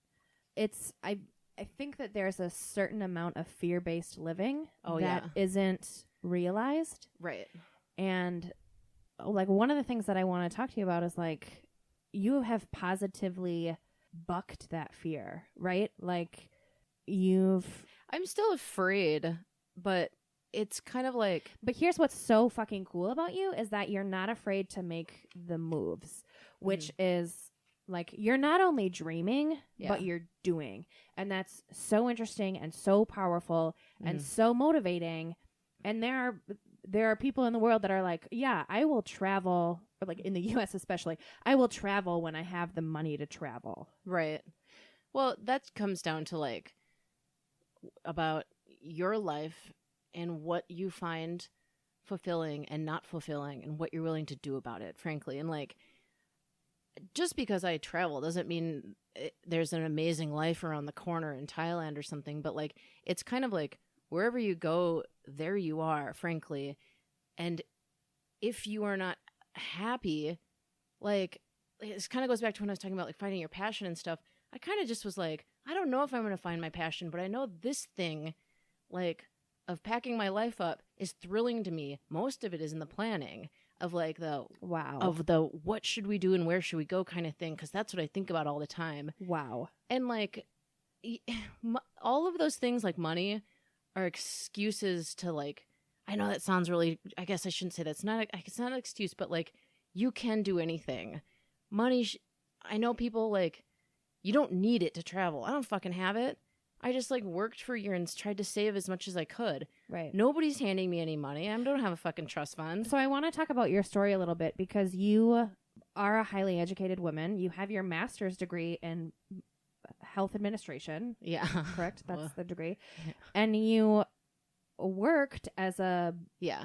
Speaker 2: I think that there's a certain amount of fear-based living that isn't realized.
Speaker 3: Right.
Speaker 2: And like, one of the things that I want to talk to you about is like, you have positively bucked that fear, right? Like,
Speaker 3: I'm still afraid, but it's kind of like...
Speaker 2: But here's what's so fucking cool about you is that you're not afraid to make the moves, which is like, you're not only dreaming, but you're doing. And that's so interesting and so powerful and so motivating. And there are people in the world that are like, yeah, I will travel, or like in the US especially, I will travel when I have the money to travel.
Speaker 3: Right. Well, that comes down to like, about your life and what you find fulfilling and not fulfilling, and what you're willing to do about it, frankly. And like, just because I travel doesn't mean there's an amazing life around the corner in Thailand or something, but like, it's kind of like, wherever you go, there you are, frankly. And if you are not happy, like, this kind of goes back to when I was talking about like finding your passion and stuff. I kind of just was like, I don't know if I'm going to find my passion, but I know this thing, like, of packing my life up is thrilling to me. Most of it is in the planning of like the what should we do and where should we go kind of thing, because that's what I think about all the time.
Speaker 2: Wow.
Speaker 3: And like, all of those things, like money, are excuses to like, I know that sounds really, I guess I shouldn't say that. It's not an excuse, but like, you can do anything. Money, I know people like, you don't need it to travel. I don't fucking have it. I just like worked for years and tried to save as much as I could.
Speaker 2: Right.
Speaker 3: Nobody's handing me any money. I don't have a fucking trust fund.
Speaker 2: So I want to talk about your story a little bit, because you are a highly educated woman. You have your master's degree in health administration.
Speaker 3: Yeah.
Speaker 2: Correct? That's the degree.
Speaker 3: Yeah.
Speaker 2: And you worked as a
Speaker 3: Yeah.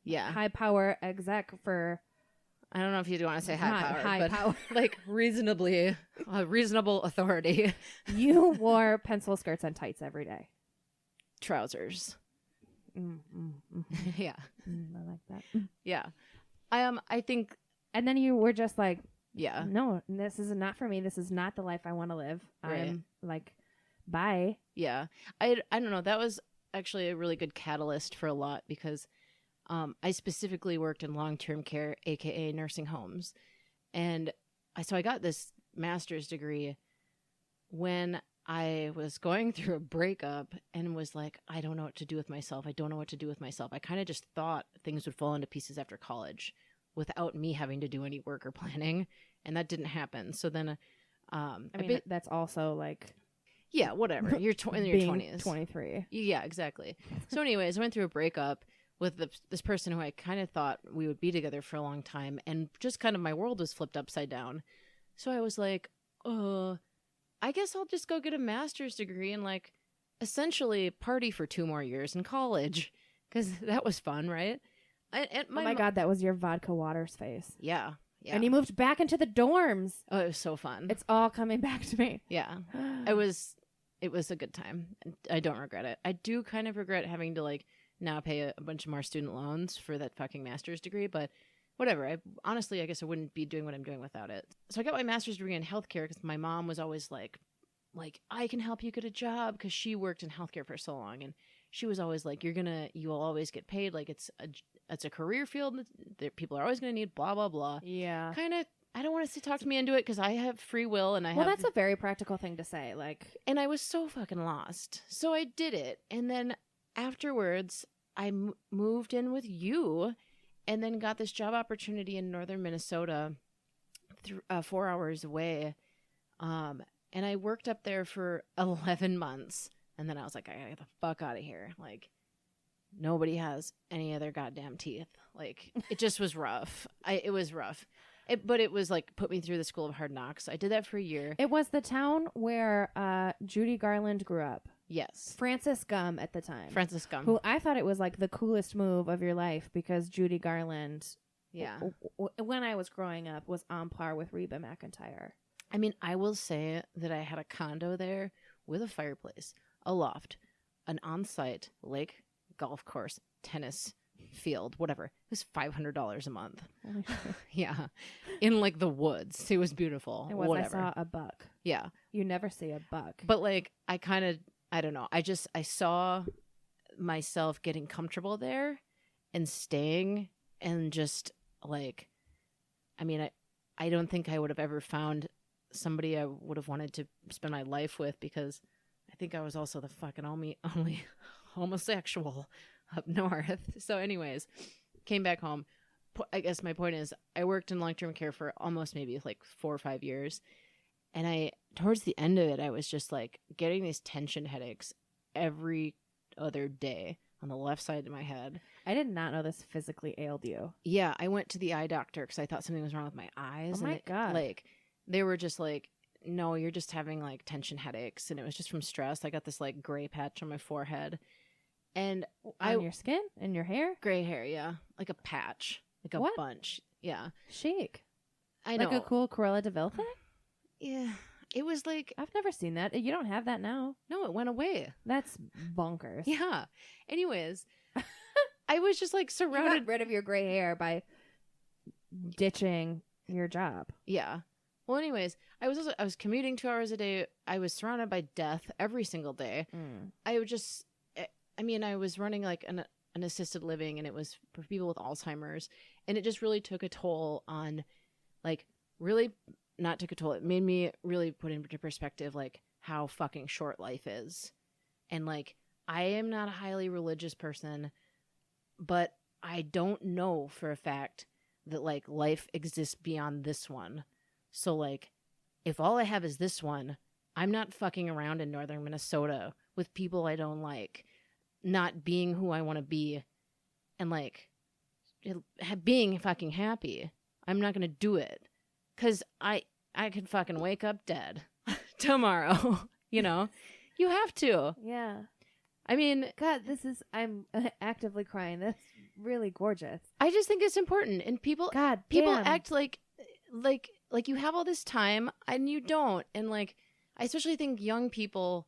Speaker 3: Yeah.
Speaker 2: high power exec for
Speaker 3: I don't know if you want to say high power,
Speaker 2: high
Speaker 3: but
Speaker 2: power.
Speaker 3: like reasonable authority.
Speaker 2: You wore pencil skirts and tights every day.
Speaker 3: Trousers. Yeah.
Speaker 2: I like that.
Speaker 3: Yeah. I think,
Speaker 2: And then you were just like,
Speaker 3: yeah.
Speaker 2: no, this is not for me. This is not the life I want to live.
Speaker 3: Right.
Speaker 2: I'm like, bye.
Speaker 3: Yeah. I don't know. That was actually a really good catalyst for a lot because I specifically worked in long-term care, aka nursing homes. And so I got this master's degree when I was going through a breakup and was like, I don't know what to do with myself. I don't know what to do with myself. I kind of just thought things would fall into pieces after college without me having to do any work or planning. And that didn't happen. So then,
Speaker 2: That's also like,
Speaker 3: yeah, whatever. You're in your 20s.
Speaker 2: 23.
Speaker 3: Yeah, exactly. So anyways, I went through a breakup with this person who I kind of thought we would be together for a long time. And just kind of my world was flipped upside down. So I was like, I guess I'll just go get a master's degree and like essentially party for 2 more years in college because that was fun, right? And
Speaker 2: Oh my God, that was your vodka waters face.
Speaker 3: Yeah. Yeah.
Speaker 2: And you moved back into the dorms.
Speaker 3: Oh, it was so fun.
Speaker 2: It's all coming back to me.
Speaker 3: Yeah. It was a good time. I don't regret it. I do kind of regret having to like now pay a bunch of more student loans for that fucking master's degree, but whatever. Honestly, I guess I wouldn't be doing what I'm doing without it. So I got my master's degree in healthcare because my mom was always like, I can help you get a job because she worked in healthcare for so long. And she was always like, you'll always get paid. Like it's a career field that people are always going to need, blah, blah, blah.
Speaker 2: Yeah.
Speaker 3: Kind of, I don't want to talk to me into it because I have free will and
Speaker 2: that's a very practical thing to say. Like,
Speaker 3: and I was so fucking lost. So I did it. And then afterwards, I moved in with you and then got this job opportunity in northern Minnesota, 4 hours away. And I worked up there for 11 months. And then I was like, I gotta get the fuck out of here. Like, nobody has any other goddamn teeth. Like, it just was rough. It was rough. But it was like, put me through the school of hard knocks. I did that for a year.
Speaker 2: it was the town where Judy Garland grew up.
Speaker 3: Yes.
Speaker 2: Frances Gum at the time.
Speaker 3: Frances Gum.
Speaker 2: Who I thought it was like the coolest move of your life because Judy Garland,
Speaker 3: Yeah.
Speaker 2: when I was growing up, was on par with Reba McEntire.
Speaker 3: I mean, I will say that I had a condo there with a fireplace, a loft, an on-site lake, golf course, tennis field, whatever. It was $500 a month. Yeah. In like the woods. It was beautiful.
Speaker 2: It was.
Speaker 3: Whatever.
Speaker 2: I saw a buck.
Speaker 3: Yeah.
Speaker 2: You never see a buck.
Speaker 3: But like, I don't know. I saw myself getting comfortable there and staying and just like, I mean, I don't think I would have ever found somebody I would have wanted to spend my life with because I think I was also the fucking only homosexual up north. So anyways, came back home. I guess my point is I worked in long-term care for almost maybe like 4 or 5 years. And towards the end of it, I was just like getting these tension headaches every other day on the left side of my head.
Speaker 2: I did not know this physically ailed you.
Speaker 3: Yeah, I went to the eye doctor because I thought something was wrong with my eyes.
Speaker 2: Oh my God.
Speaker 3: Like, they were just like, no, you're just having like tension headaches. And it was just from stress. I got this like gray patch on my forehead. And
Speaker 2: on your skin? In your hair?
Speaker 3: Gray hair, yeah. Like a patch. Like a bunch. Yeah.
Speaker 2: Chic.
Speaker 3: I know.
Speaker 2: Like a cool Cruella de Vil thing?
Speaker 3: Yeah. It was like,
Speaker 2: I've never seen that. You don't have that now.
Speaker 3: no, it went away.
Speaker 2: That's bonkers.
Speaker 3: Yeah. Anyways, I was just like
Speaker 2: You
Speaker 3: surrounded.
Speaker 2: got rid of your gray hair by ditching your job.
Speaker 3: Yeah. Well, anyways, I was commuting 2 hours a day. I was surrounded by death every single day. I was running like an assisted living, and it was for people with Alzheimer's, and it just really took a toll on, like, really not took a toll. It made me really put into perspective, like, how fucking short life is. And like, I am not a highly religious person, but I don't know for a fact that like life exists beyond this one. So like, if all I have is this one, I'm not fucking around in northern Minnesota with people I don't like, not being who I want to be, and like being fucking happy. I'm not going to do it because I I could fucking wake up dead tomorrow. You know, you have to.
Speaker 2: Yeah.
Speaker 3: I mean,
Speaker 2: God, I'm actively crying. That's really gorgeous.
Speaker 3: I just think it's important, and people
Speaker 2: damn.
Speaker 3: act like you have all this time and you don't, and like I especially think young people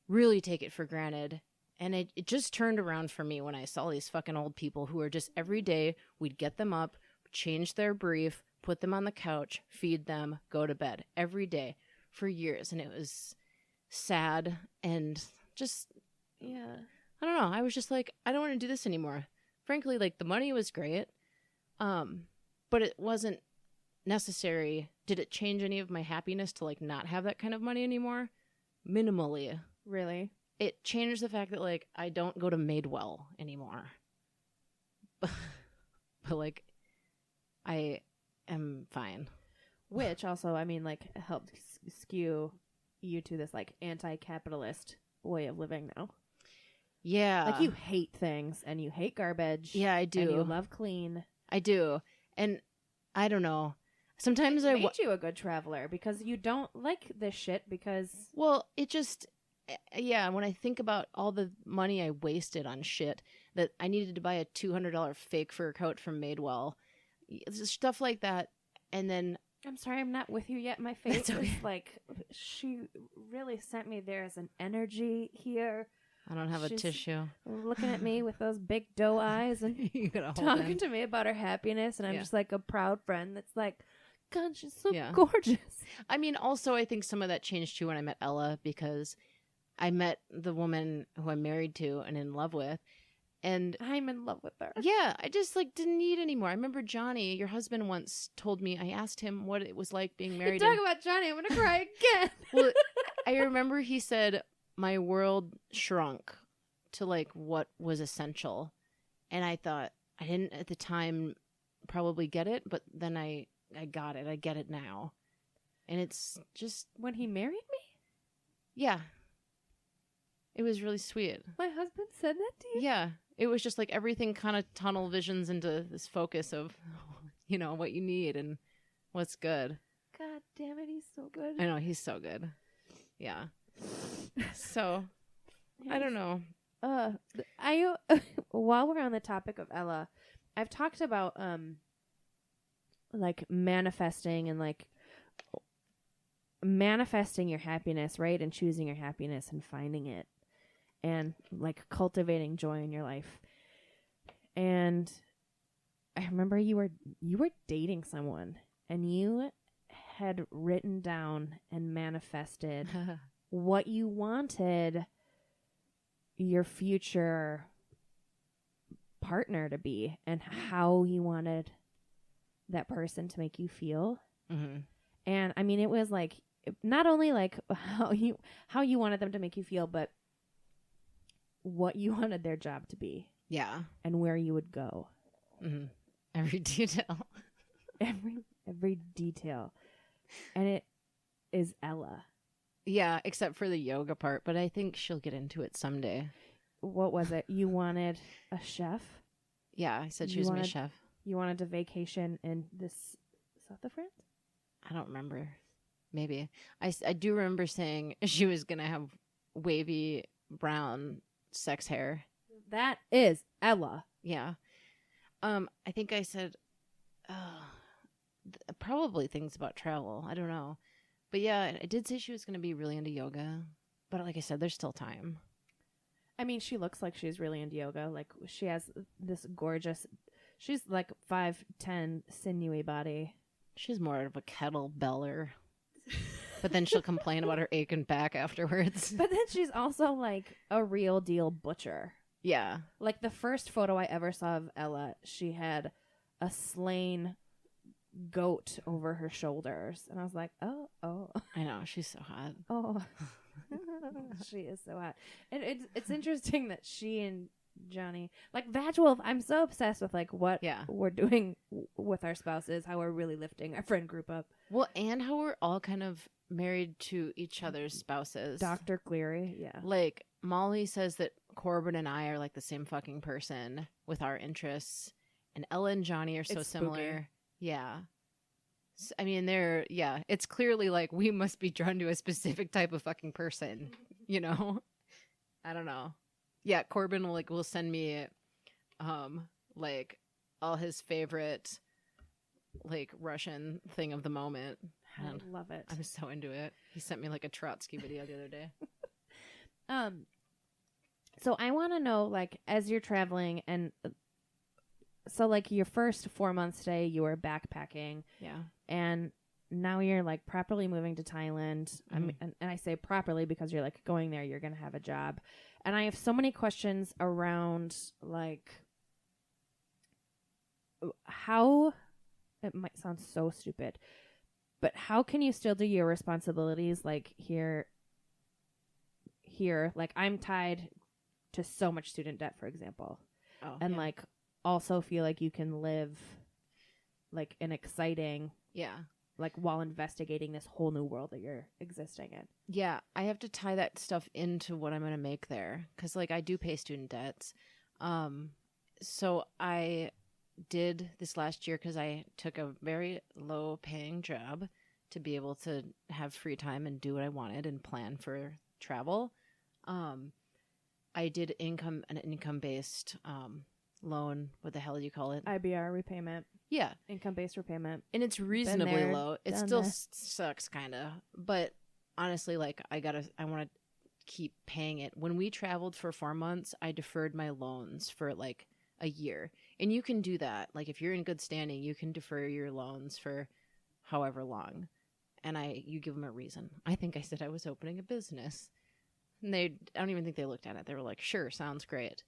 Speaker 3: really take it for granted. And it just turned around for me when I saw these fucking old people who are just every day we'd get them up, change their brief, put them on the couch, feed them, go to bed every day for years, and it was sad and just.
Speaker 2: Yeah.
Speaker 3: I don't know. I was just like, I don't want to do this anymore. Frankly, like the money was great. But it wasn't necessary. Did it change any of my happiness to like not have that kind of money anymore? Minimally.
Speaker 2: Really?
Speaker 3: It changed the fact that like I don't go to Madewell anymore. But like I am fine.
Speaker 2: Which also, I mean, like helped skew you to this like anti-capitalist way of living now.
Speaker 3: Yeah.
Speaker 2: Like you hate things and you hate garbage.
Speaker 3: Yeah, I do.
Speaker 2: And you love clean.
Speaker 3: I do. And I don't know. Sometimes
Speaker 2: it made you a good traveler because you don't like this shit because...
Speaker 3: Well, it just... Yeah, when I think about all the money I wasted on shit that I needed to buy a $200 fake fur coat from Madewell, stuff like that, and then...
Speaker 2: I'm sorry, I'm not with you yet. My face
Speaker 3: okay.
Speaker 2: is like... She really sent me there as an energy here.
Speaker 3: I don't have a tissue.
Speaker 2: Looking at me with those big doe eyes and talking to me about her happiness, and I'm just like a proud friend that's like, God, she's so gorgeous.
Speaker 3: I mean, also, I think some of that changed too when I met Ella, because I met the woman who I'm married to and in love with, and
Speaker 2: I'm in love with her.
Speaker 3: Yeah, I just like didn't need anymore. I remember Johnny, your husband, once told me, I asked him what it was like being married.
Speaker 2: Talk about Johnny, I'm gonna cry again.
Speaker 3: Well, I remember he said, my world shrunk to like what was essential. And I thought, I didn't at the time probably get it, but then I got it. I get it now. And it's just...
Speaker 2: When he married me?
Speaker 3: Yeah. It was really sweet.
Speaker 2: My husband said that to you?
Speaker 3: Yeah. It was just like everything kind of tunnel visions into this focus of, you know, what you need and what's good.
Speaker 2: God damn it, he's so good.
Speaker 3: I know, he's so good. Yeah. So, I don't know.
Speaker 2: While we're on the topic of Ella, I've talked about like manifesting and like manifesting your happiness, right? And choosing your happiness and finding it and like cultivating joy in your life. And I remember you were dating someone and you had written down and manifested what you wanted your future partner to be and how you wanted that person to make you feel.
Speaker 3: Mm-hmm.
Speaker 2: And I mean, it was like not only like how you wanted them to make you feel, but what you wanted their job to be.
Speaker 3: Yeah.
Speaker 2: And where you would go.
Speaker 3: Mm-hmm. Every detail.
Speaker 2: every detail. And it is Ella.
Speaker 3: Yeah, except for the yoga part, but I think she'll get into it someday.
Speaker 2: What was it? You wanted a chef?
Speaker 3: Yeah, I said she was my chef.
Speaker 2: You wanted a vacation in this south of France?
Speaker 3: I don't remember. Maybe. I do remember saying she was going to have wavy brown sex hair.
Speaker 2: That is Ella.
Speaker 3: Yeah. I think I said probably things about travel. I don't know. But yeah, I did say she was going to be really into yoga. But like I said, there's still time.
Speaker 2: I mean, she looks like she's really into yoga. Like, she has this gorgeous... She's like 5'10", sinewy body.
Speaker 3: She's more of a kettlebeller. But then she'll complain about her aching back afterwards.
Speaker 2: But then she's also like a real deal butcher.
Speaker 3: Yeah.
Speaker 2: Like the first photo I ever saw of Ella, she had a slain goat over her shoulders. And I was like, oh.
Speaker 3: I know. She's so hot.
Speaker 2: Oh. She is so hot. And it's interesting that she and Johnny, like VagWoolf, I'm so obsessed with like what we're doing with our spouses, how we're really lifting our friend group up.
Speaker 3: Well, and how we're all kind of married to each other's spouses.
Speaker 2: Dr. Cleary, yeah.
Speaker 3: Like Molly says that Corbin and I are like the same fucking person with our interests, and Ella and Johnny are so similar. Yeah. I mean, they're, yeah, it's clearly like we must be drawn to a specific type of fucking person, you know? I don't know. Yeah, Corbin will send me, like all his favorite, like Russian thing of the moment.
Speaker 2: I
Speaker 3: And
Speaker 2: love it.
Speaker 3: I'm so into it. He sent me like a Trotsky video the other day.
Speaker 2: So I want to know, like, as you're traveling, and so like your first 4 months stay, you were backpacking,
Speaker 3: Yeah.
Speaker 2: and now you're like properly moving to Thailand. I mean, and I say properly because you're like going there, you're gonna have a job, and I have so many questions around like how, it might sound so stupid, but how can you still do your responsibilities like here, like I'm tied to so much student debt, for example, and like also feel like you can live like an exciting, like while investigating this whole new world that you're existing in.
Speaker 3: Yeah, I have to tie that stuff into what I'm going to make there because, like, I do pay student debts. So I did this last year because I took a very low-paying job to be able to have free time and do what I wanted and plan for travel. I did an income-based loan. What the hell do you call it?
Speaker 2: IBR repayment.
Speaker 3: Yeah.
Speaker 2: Income-based repayment.
Speaker 3: And it's reasonably
Speaker 2: there,
Speaker 3: low. It
Speaker 2: done
Speaker 3: still
Speaker 2: that.
Speaker 3: sucks kind of. But honestly, like I want to keep paying it. When we traveled for 4 months, I deferred my loans for like a year. And you can do that. Like if you're in good standing, you can defer your loans for however long. And you give them a reason. I think I said I was opening a business. And I don't even think they looked at it. They were like, sure, sounds great.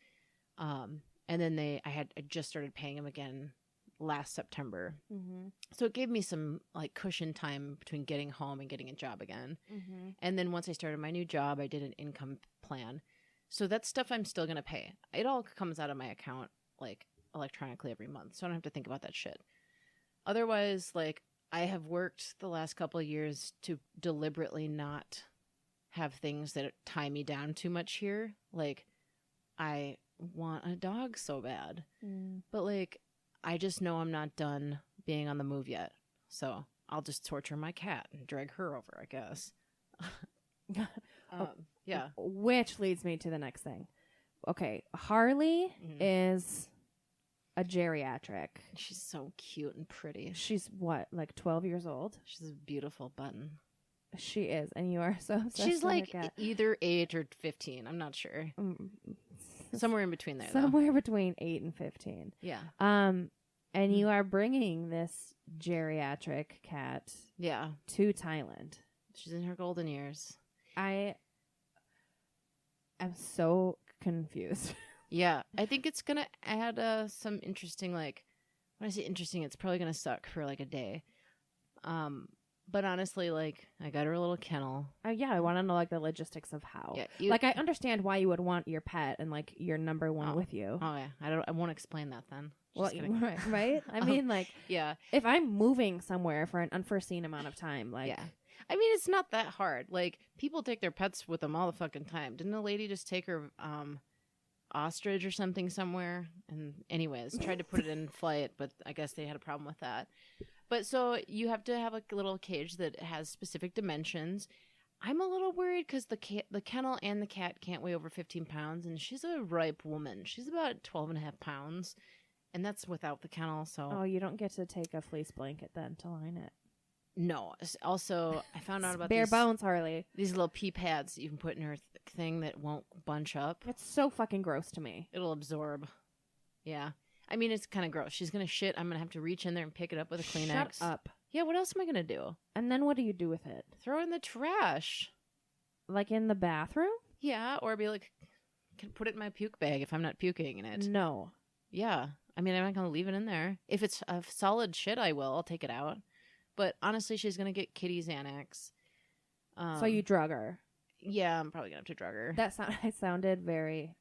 Speaker 3: And then I just started paying them again last September.
Speaker 2: Mm-hmm.
Speaker 3: So it gave me some like cushion time between getting home and getting a job again.
Speaker 2: Mm-hmm.
Speaker 3: And then once I started my new job, I did an income plan. So that's stuff I'm still going to pay. It all comes out of my account like electronically every month. So I don't have to think about that shit. Otherwise, like I have worked the last couple of years to deliberately not have things that tie me down too much here. Like I want a dog so bad. But like I just know I'm not done being on the move yet. So I'll just torture my cat and drag her over, I guess. Yeah.
Speaker 2: Which leads me to the next thing. Okay, Harley is a geriatric.
Speaker 3: She's so cute and pretty.
Speaker 2: She's what, like 12 years old?
Speaker 3: She's a beautiful button.
Speaker 2: She is, and you are so obsessed
Speaker 3: She's
Speaker 2: with
Speaker 3: like
Speaker 2: her cat.
Speaker 3: either 8 or 15. I'm not sure. Somewhere in between there, though.
Speaker 2: Somewhere between 8 and 15.
Speaker 3: Yeah.
Speaker 2: And you are bringing this geriatric cat to Thailand.
Speaker 3: She's in her golden years.
Speaker 2: I am so confused.
Speaker 3: Yeah. I think it's going to add some interesting, like, when I say interesting, it's probably going to suck for like a day. But honestly, like, I got her a little kennel.
Speaker 2: Yeah, I want to know like the logistics of how.
Speaker 3: Yeah,
Speaker 2: like, I understand why you would want your pet and like your number one with you.
Speaker 3: Oh yeah, I won't explain that then.
Speaker 2: Well,
Speaker 3: Just kidding.
Speaker 2: right? I mean, like,
Speaker 3: yeah.
Speaker 2: if I'm moving somewhere for an unforeseen amount of time, like,
Speaker 3: yeah. I mean, it's not that hard. Like, people take their pets with them all the fucking time. Didn't a lady just take her ostrich or something somewhere? And anyways, tried to put it in flight, but I guess they had a problem with that. But so you have to have a little cage that has specific dimensions. I'm a little worried because the kennel and the cat can't weigh over 15 pounds, and she's a ripe woman. She's about 12 and a half pounds, and that's without the kennel. So
Speaker 2: oh, you don't get to take a fleece blanket then to line it.
Speaker 3: No. Also, I found out about
Speaker 2: bare bones, Harley.
Speaker 3: These little pee pads that you can put in her thing that won't bunch up.
Speaker 2: It's so fucking gross to me.
Speaker 3: It'll absorb. Yeah. I mean, it's kind of gross. She's going to shit. I'm going to have to reach in there and pick it up with a Kleenex.
Speaker 2: Shut up.
Speaker 3: Yeah, what else am I going to do?
Speaker 2: And then what do you do with it?
Speaker 3: Throw it in the trash.
Speaker 2: Like in the bathroom?
Speaker 3: Yeah, or be like, can put it in my puke bag if I'm not puking in it.
Speaker 2: No.
Speaker 3: Yeah. I mean, I'm not going to leave it in there. If it's a solid shit, I will. I'll take it out. But honestly, she's going to get Kitty's Xanax.
Speaker 2: So you drug her?
Speaker 3: Yeah, I'm probably going to have to drug her.
Speaker 2: That sounded very...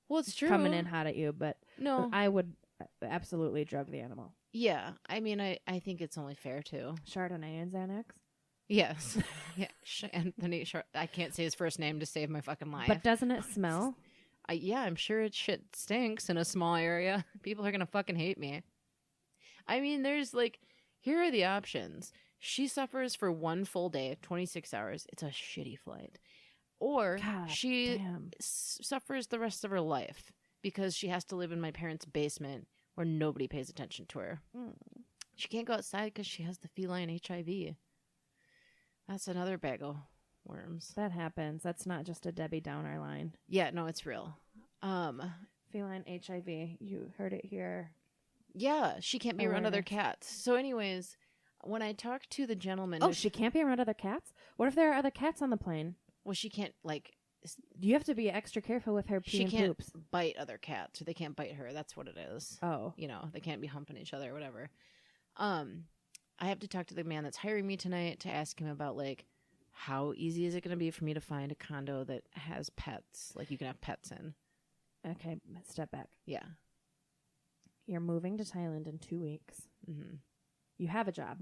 Speaker 3: Well, it's true.
Speaker 2: Coming in hot at you, but
Speaker 3: no,
Speaker 2: I would absolutely drug the animal.
Speaker 3: Yeah, I mean, I think it's only fair to.
Speaker 2: Chardonnay and Xanax?
Speaker 3: Yes. Yeah, Anthony, I can't say his first name to save my fucking life.
Speaker 2: But doesn't it smell?
Speaker 3: Yeah, I'm sure shit stinks in a small area. People are going to fucking hate me. I mean, there's like, here are the options. She suffers for one full day, 26 hours. It's a shitty flight. Or
Speaker 2: God
Speaker 3: she
Speaker 2: damn.
Speaker 3: suffers the rest of her life because she has to live in my parents' basement where nobody pays attention to her. She can't go outside because she has the feline HIV. That's another bag of worms.
Speaker 2: That happens. That's not just a Debbie Downer line.
Speaker 3: Yeah, no, it's real.
Speaker 2: Feline HIV. You heard it here.
Speaker 3: Yeah, she can't be around other
Speaker 2: Awareness.
Speaker 3: cats. So anyways, when I talked to the gentleman...
Speaker 2: Oh, she can't be around other cats? What if there are other cats on the plane?
Speaker 3: Well, she can't, like...
Speaker 2: You have to be extra careful with her pee
Speaker 3: She
Speaker 2: and
Speaker 3: can't
Speaker 2: poops.
Speaker 3: bite other cats. Or they can't bite her. That's what it is.
Speaker 2: Oh.
Speaker 3: You know, they can't be humping each other or whatever. I have to talk to the man that's hiring me tonight to ask him about, like, how easy is it going to be for me to find a condo that has pets? Like, you can have pets in.
Speaker 2: Okay, step back.
Speaker 3: Yeah.
Speaker 2: You're moving to Thailand in 2 weeks.
Speaker 3: Mm-hmm.
Speaker 2: You have a job.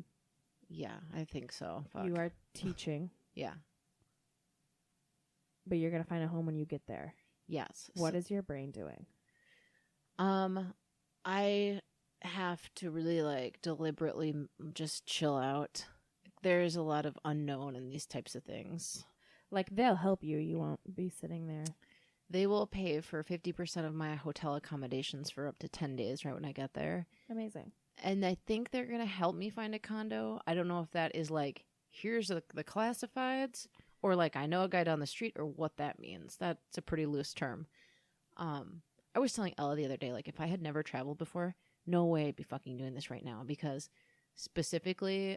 Speaker 3: Yeah, I think so. Fuck.
Speaker 2: You are teaching,
Speaker 3: Yeah.
Speaker 2: but you're going to find a home when you get there.
Speaker 3: Yes.
Speaker 2: What is your brain doing?
Speaker 3: I have to really, like, deliberately just chill out. There's a lot of unknown in these types of things.
Speaker 2: Like, they'll help you. You won't be sitting there.
Speaker 3: They will pay for 50% of my hotel accommodations for up to 10 days right when I get there.
Speaker 2: Amazing.
Speaker 3: And I think they're going to help me find a condo. I don't know if that is like, here's the classifieds, or like, I know a guy down the street, or what that means. That's a pretty loose term. I was telling Ella the other day, like, if I had never traveled before, no way I'd be fucking doing this right now. Because specifically,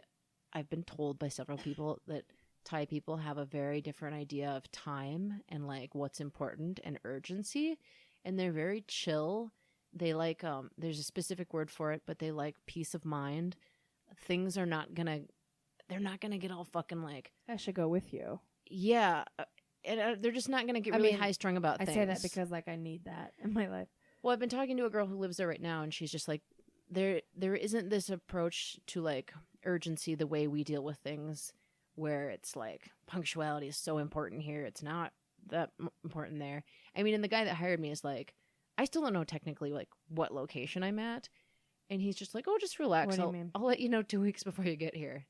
Speaker 3: I've been told by several people that Thai people have a very different idea of time and like what's important and urgency, and they're very chill. They like there's a specific word for it, but they like peace of mind. Things are not gonna they're not gonna get all fucking like,
Speaker 2: I should go with you.
Speaker 3: yeah, and they're just not gonna get really high strung about
Speaker 2: I
Speaker 3: things.
Speaker 2: say that because, like, I need that in my life.
Speaker 3: Well, I've been talking to a girl who lives there right now, and she's just like, there isn't this approach to like urgency the way we deal with things, where it's like punctuality is so important here. It's not that important there. I mean, and the guy that hired me is like, I still don't know technically like what location I'm at, and he's just like, oh, just relax.
Speaker 2: What do you mean?
Speaker 3: I'll let you know 2 weeks before you get here.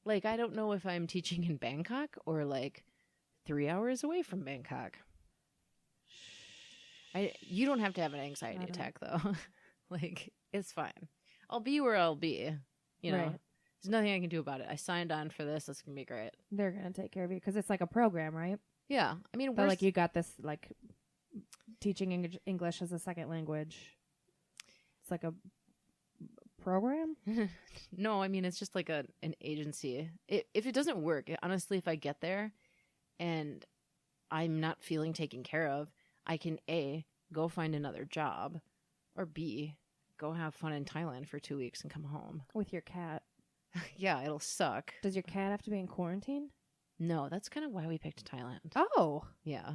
Speaker 3: Like, I don't know if I'm teaching in Bangkok or like 3 hours away from Bangkok. You don't have to have an anxiety attack though. Like, it's fine. I'll be where I'll be. You know,
Speaker 2: Right.
Speaker 3: There's nothing I can do about it. I signed on for this. It's gonna be great.
Speaker 2: They're going to take care of you because it's like a program, right?
Speaker 3: Yeah, I mean,
Speaker 2: But, like, you got this, like, teaching English as a second language. It's like a program?
Speaker 3: No, I mean, it's just like an agency. If it doesn't work, honestly, if I get there and I'm not feeling taken care of, I can A, go find another job, or B, go have fun in Thailand for 2 weeks and come home.
Speaker 2: With your cat.
Speaker 3: Yeah, it'll suck.
Speaker 2: Does your cat have to be in quarantine?
Speaker 3: No, that's kind of why we picked Thailand.
Speaker 2: Oh.
Speaker 3: Yeah.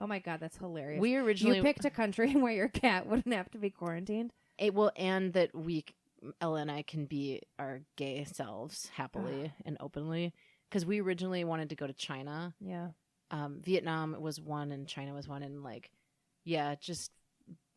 Speaker 2: Oh, my God, that's hilarious.
Speaker 3: We originally...
Speaker 2: You picked a country where your cat wouldn't have to be quarantined?
Speaker 3: And that Ella and I can be our gay selves happily and openly. Because we originally wanted to go to China.
Speaker 2: Yeah.
Speaker 3: Vietnam was one and China was one. And, like, yeah, just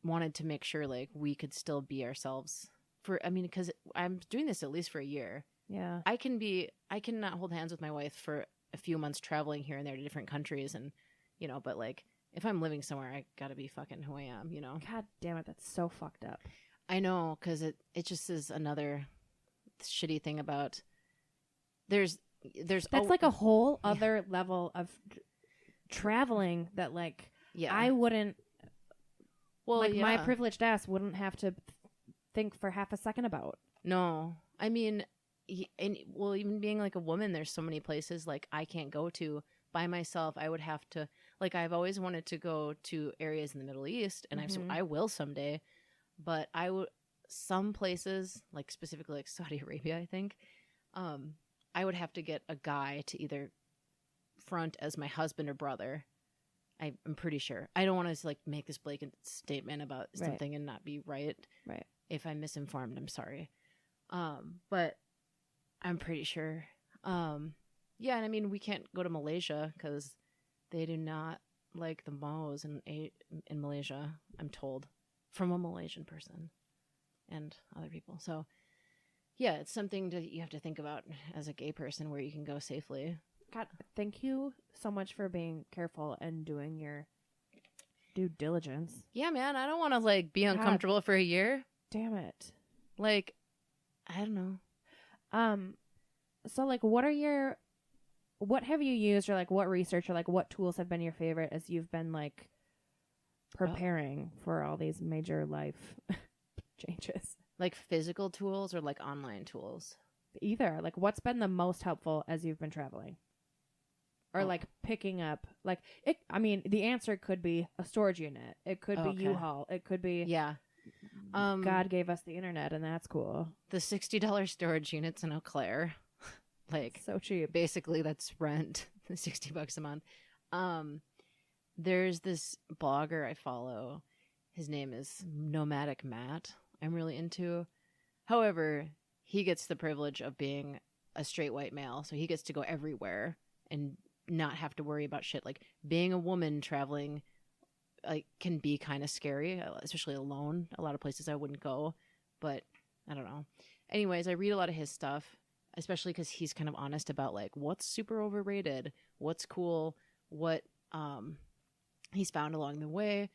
Speaker 3: wanted to make sure, like, we could still be ourselves. Because I'm doing this at least for a year.
Speaker 2: Yeah.
Speaker 3: I cannot hold hands with my wife for a few months traveling here and there to different countries. And, you know, but, like, if I'm living somewhere, I gotta be fucking who I am, you know?
Speaker 2: God damn it, that's so fucked up.
Speaker 3: I know, because it just is another shitty thing about there's
Speaker 2: That's like a whole other level of traveling that, like,
Speaker 3: yeah.
Speaker 2: I wouldn't,
Speaker 3: Well,
Speaker 2: like,
Speaker 3: yeah.
Speaker 2: my privileged ass wouldn't have to think for half a second about.
Speaker 3: No, I mean, even being like a woman, there's so many places like I can't go to by myself. I would have to, like, I've always wanted to go to areas in the Middle East, and I will someday, but some places, like specifically like Saudi Arabia, I think, I would have to get a guy to either front as my husband or brother. I'm pretty sure. I don't want to like make this blatant statement about something and not be right.
Speaker 2: Right.
Speaker 3: If I'm misinformed, I'm sorry. But I'm pretty sure. Yeah, and I mean, we can't go to Malaysia because they do not like the Maos in Malaysia, I'm told, from a Malaysian person and other people. So, Yeah, it's something that you have to think about as a gay person where you can go safely.
Speaker 2: God, thank you so much for being careful and doing your due diligence.
Speaker 3: Yeah, man, I don't want to like be uncomfortable for a year.
Speaker 2: Damn it.
Speaker 3: Like, I don't know.
Speaker 2: So like what have you used, or like what research or like what tools have been your favorite as you've been like preparing for all these major life changes?
Speaker 3: Like physical tools or like online tools?
Speaker 2: Either. Like what's been the most helpful as you've been traveling? Or like picking up like it, I mean, the answer could be a storage unit. It could be U-Haul. It could be God gave us the internet and that's cool.
Speaker 3: The $60 storage units in Eau Claire. Like
Speaker 2: so cheap.
Speaker 3: Basically that's rent. $60 a month. There's this blogger I follow. His name is Nomadic Matt. I'm really into. However, he gets the privilege of being a straight white male, so he gets to go everywhere and not have to worry about shit. Like being a woman traveling like can be kind of scary, especially alone. A lot of places I wouldn't go, but I don't know. Anyways, I read a lot of his stuff, especially because he's kind of honest about like what's super overrated, what's cool, what he's found along the way.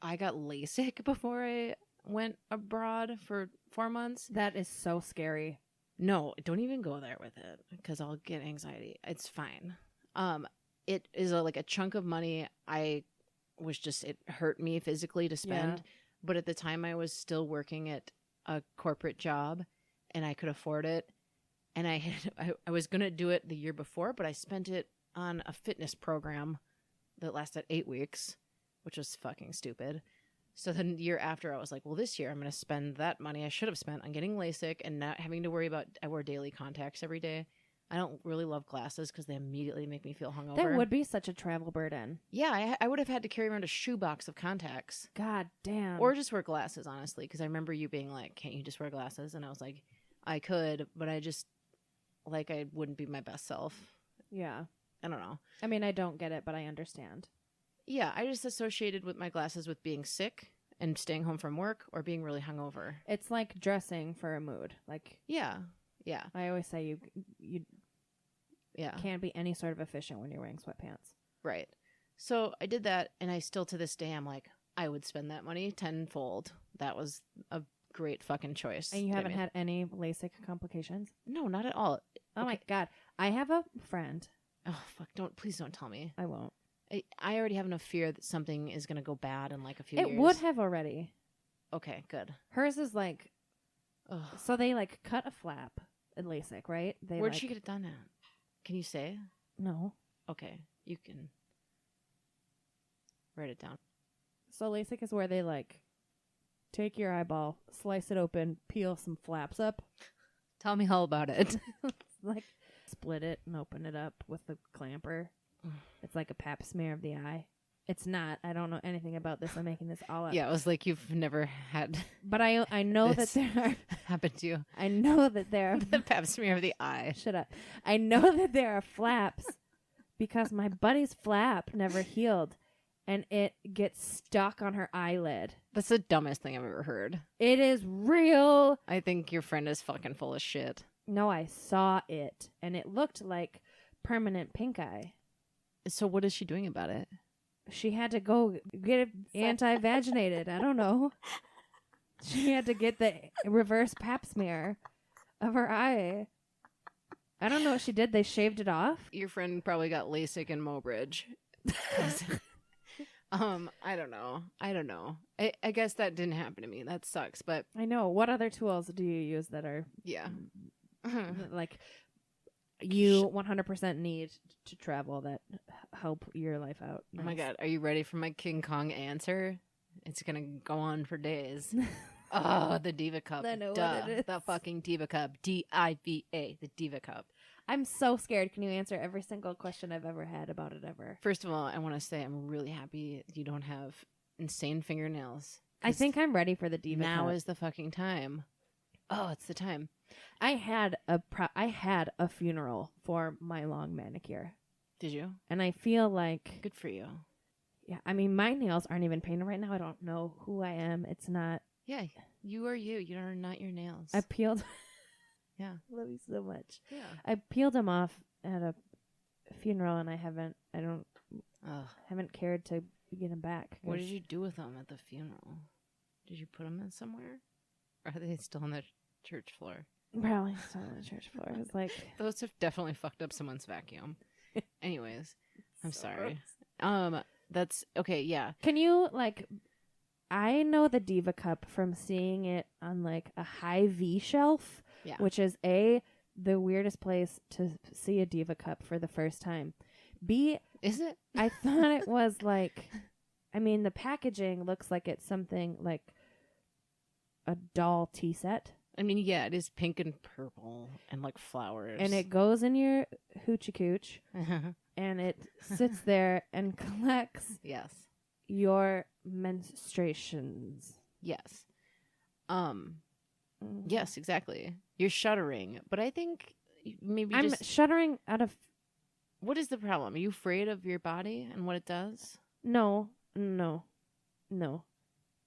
Speaker 3: I got LASIK before I went abroad for 4 months.
Speaker 2: That is so scary.
Speaker 3: No, don't even go there with it because I'll get anxiety. It's fine. It is like a chunk of money. It hurt me physically to spend. Yeah. But at the time I was still working at a corporate job and I could afford it. And I was going to do it the year before, but I spent it on a fitness program that lasted 8 weeks, which was fucking stupid. So then the year after, I was like, well, this year I'm going to spend that money I should have spent on getting LASIK and not having to worry about, I wear daily contacts every day. I don't really love glasses because they immediately make me feel hungover.
Speaker 2: That would be such a travel burden.
Speaker 3: Yeah, I would have had to carry around a shoebox of contacts.
Speaker 2: God damn.
Speaker 3: Or just wear glasses, honestly, because I remember you being like, can't you just wear glasses? And I was like, I could, but I just, like, I wouldn't be my best self.
Speaker 2: Yeah.
Speaker 3: I don't know.
Speaker 2: I mean, I don't get it, but I understand.
Speaker 3: Yeah, I just associated with my glasses with being sick and staying home from work or being really hungover.
Speaker 2: It's like dressing for a mood. Like
Speaker 3: yeah.
Speaker 2: I always say you can't be any sort of efficient when you're wearing sweatpants.
Speaker 3: Right. So I did that, and I still to this day I'm like, I would spend that money tenfold. That was a great fucking choice.
Speaker 2: And you haven't had any LASIK complications?
Speaker 3: No, not at all.
Speaker 2: Oh my God. I have a friend.
Speaker 3: Oh fuck! Please don't tell me.
Speaker 2: I won't.
Speaker 3: I already have enough fear that something is going to go bad in like a few years.
Speaker 2: It would have already.
Speaker 3: Okay, good.
Speaker 2: Hers is like, so they like cut a flap at LASIK, right?
Speaker 3: Where'd she get it done at? Can you say?
Speaker 2: No.
Speaker 3: Okay, you can write it down.
Speaker 2: So LASIK is where they like take your eyeball, slice it open, peel some flaps up.
Speaker 3: Tell me all about it.
Speaker 2: Like split it and open it up with the clamper. It's like a pap smear of the eye. It's not. I don't know anything about this. I'm making this all up.
Speaker 3: Yeah, it was like you've never had.
Speaker 2: But I know that there are.
Speaker 3: Happened to you.
Speaker 2: I know that there are.
Speaker 3: The pap smear of the eye.
Speaker 2: Shut up. I know that there are flaps because my buddy's flap never healed and it gets stuck on her eyelid.
Speaker 3: That's the dumbest thing I've ever heard.
Speaker 2: It is real.
Speaker 3: I think your friend is fucking full of shit.
Speaker 2: No, I saw it and it looked like permanent pink eye.
Speaker 3: So what is she doing about it?
Speaker 2: She had to go get it anti-vaginated. I don't know. She had to get the reverse pap smear of her eye. I don't know what she did. They shaved it off.
Speaker 3: Your friend probably got LASIK in Mobridge. I don't know. I guess that didn't happen to me. That sucks. But
Speaker 2: I know. What other tools do you use that are like you 100% need to travel that help your life out?
Speaker 3: Oh my God. Are you ready for my King Kong answer? It's going to go on for days. Oh, the Diva Cup.
Speaker 2: I know
Speaker 3: Duh.
Speaker 2: what it is.
Speaker 3: The fucking Diva Cup. DIVA. The Diva Cup.
Speaker 2: I'm so scared. Can you answer every single question I've ever had about it ever?
Speaker 3: First of all, I want to say I'm really happy you don't have insane fingernails.
Speaker 2: I think I'm ready for the Diva Cup.
Speaker 3: Now is the fucking time. Oh, it's the time.
Speaker 2: I had a funeral for my long manicure.
Speaker 3: Did you?
Speaker 2: And I feel like...
Speaker 3: Good for you.
Speaker 2: Yeah, I mean, my nails aren't even painted right now. I don't know who I am. It's not...
Speaker 3: Yeah. You are you. You are not your nails.
Speaker 2: I peeled.
Speaker 3: Yeah.
Speaker 2: Love you so much.
Speaker 3: Yeah.
Speaker 2: I peeled them off at a funeral, and I haven't cared to get them back.
Speaker 3: What did you do with them at the funeral? Did you put them in somewhere? Or are they still on the church floor?
Speaker 2: Probably still on the church floor. It's like
Speaker 3: Those have definitely fucked up someone's vacuum. Anyways, I'm
Speaker 2: so
Speaker 3: sorry.
Speaker 2: gross.
Speaker 3: That's okay. Yeah.
Speaker 2: Can you I know the Diva Cup from seeing it on like a high V shelf, which is the weirdest place to see a Diva Cup for the first time. B,
Speaker 3: is it?
Speaker 2: I thought it was like, I mean, the packaging looks like it's something like a doll tea set.
Speaker 3: I mean, yeah, it is pink and purple and like flowers.
Speaker 2: And it goes in your hoochie cooch and it sits there and collects
Speaker 3: yes.
Speaker 2: your menstruations.
Speaker 3: Yes. Yes, exactly. You're shuddering, but I think maybe
Speaker 2: I'm shuddering out of.
Speaker 3: What is the problem? Are you afraid of your body and what it does?
Speaker 2: No.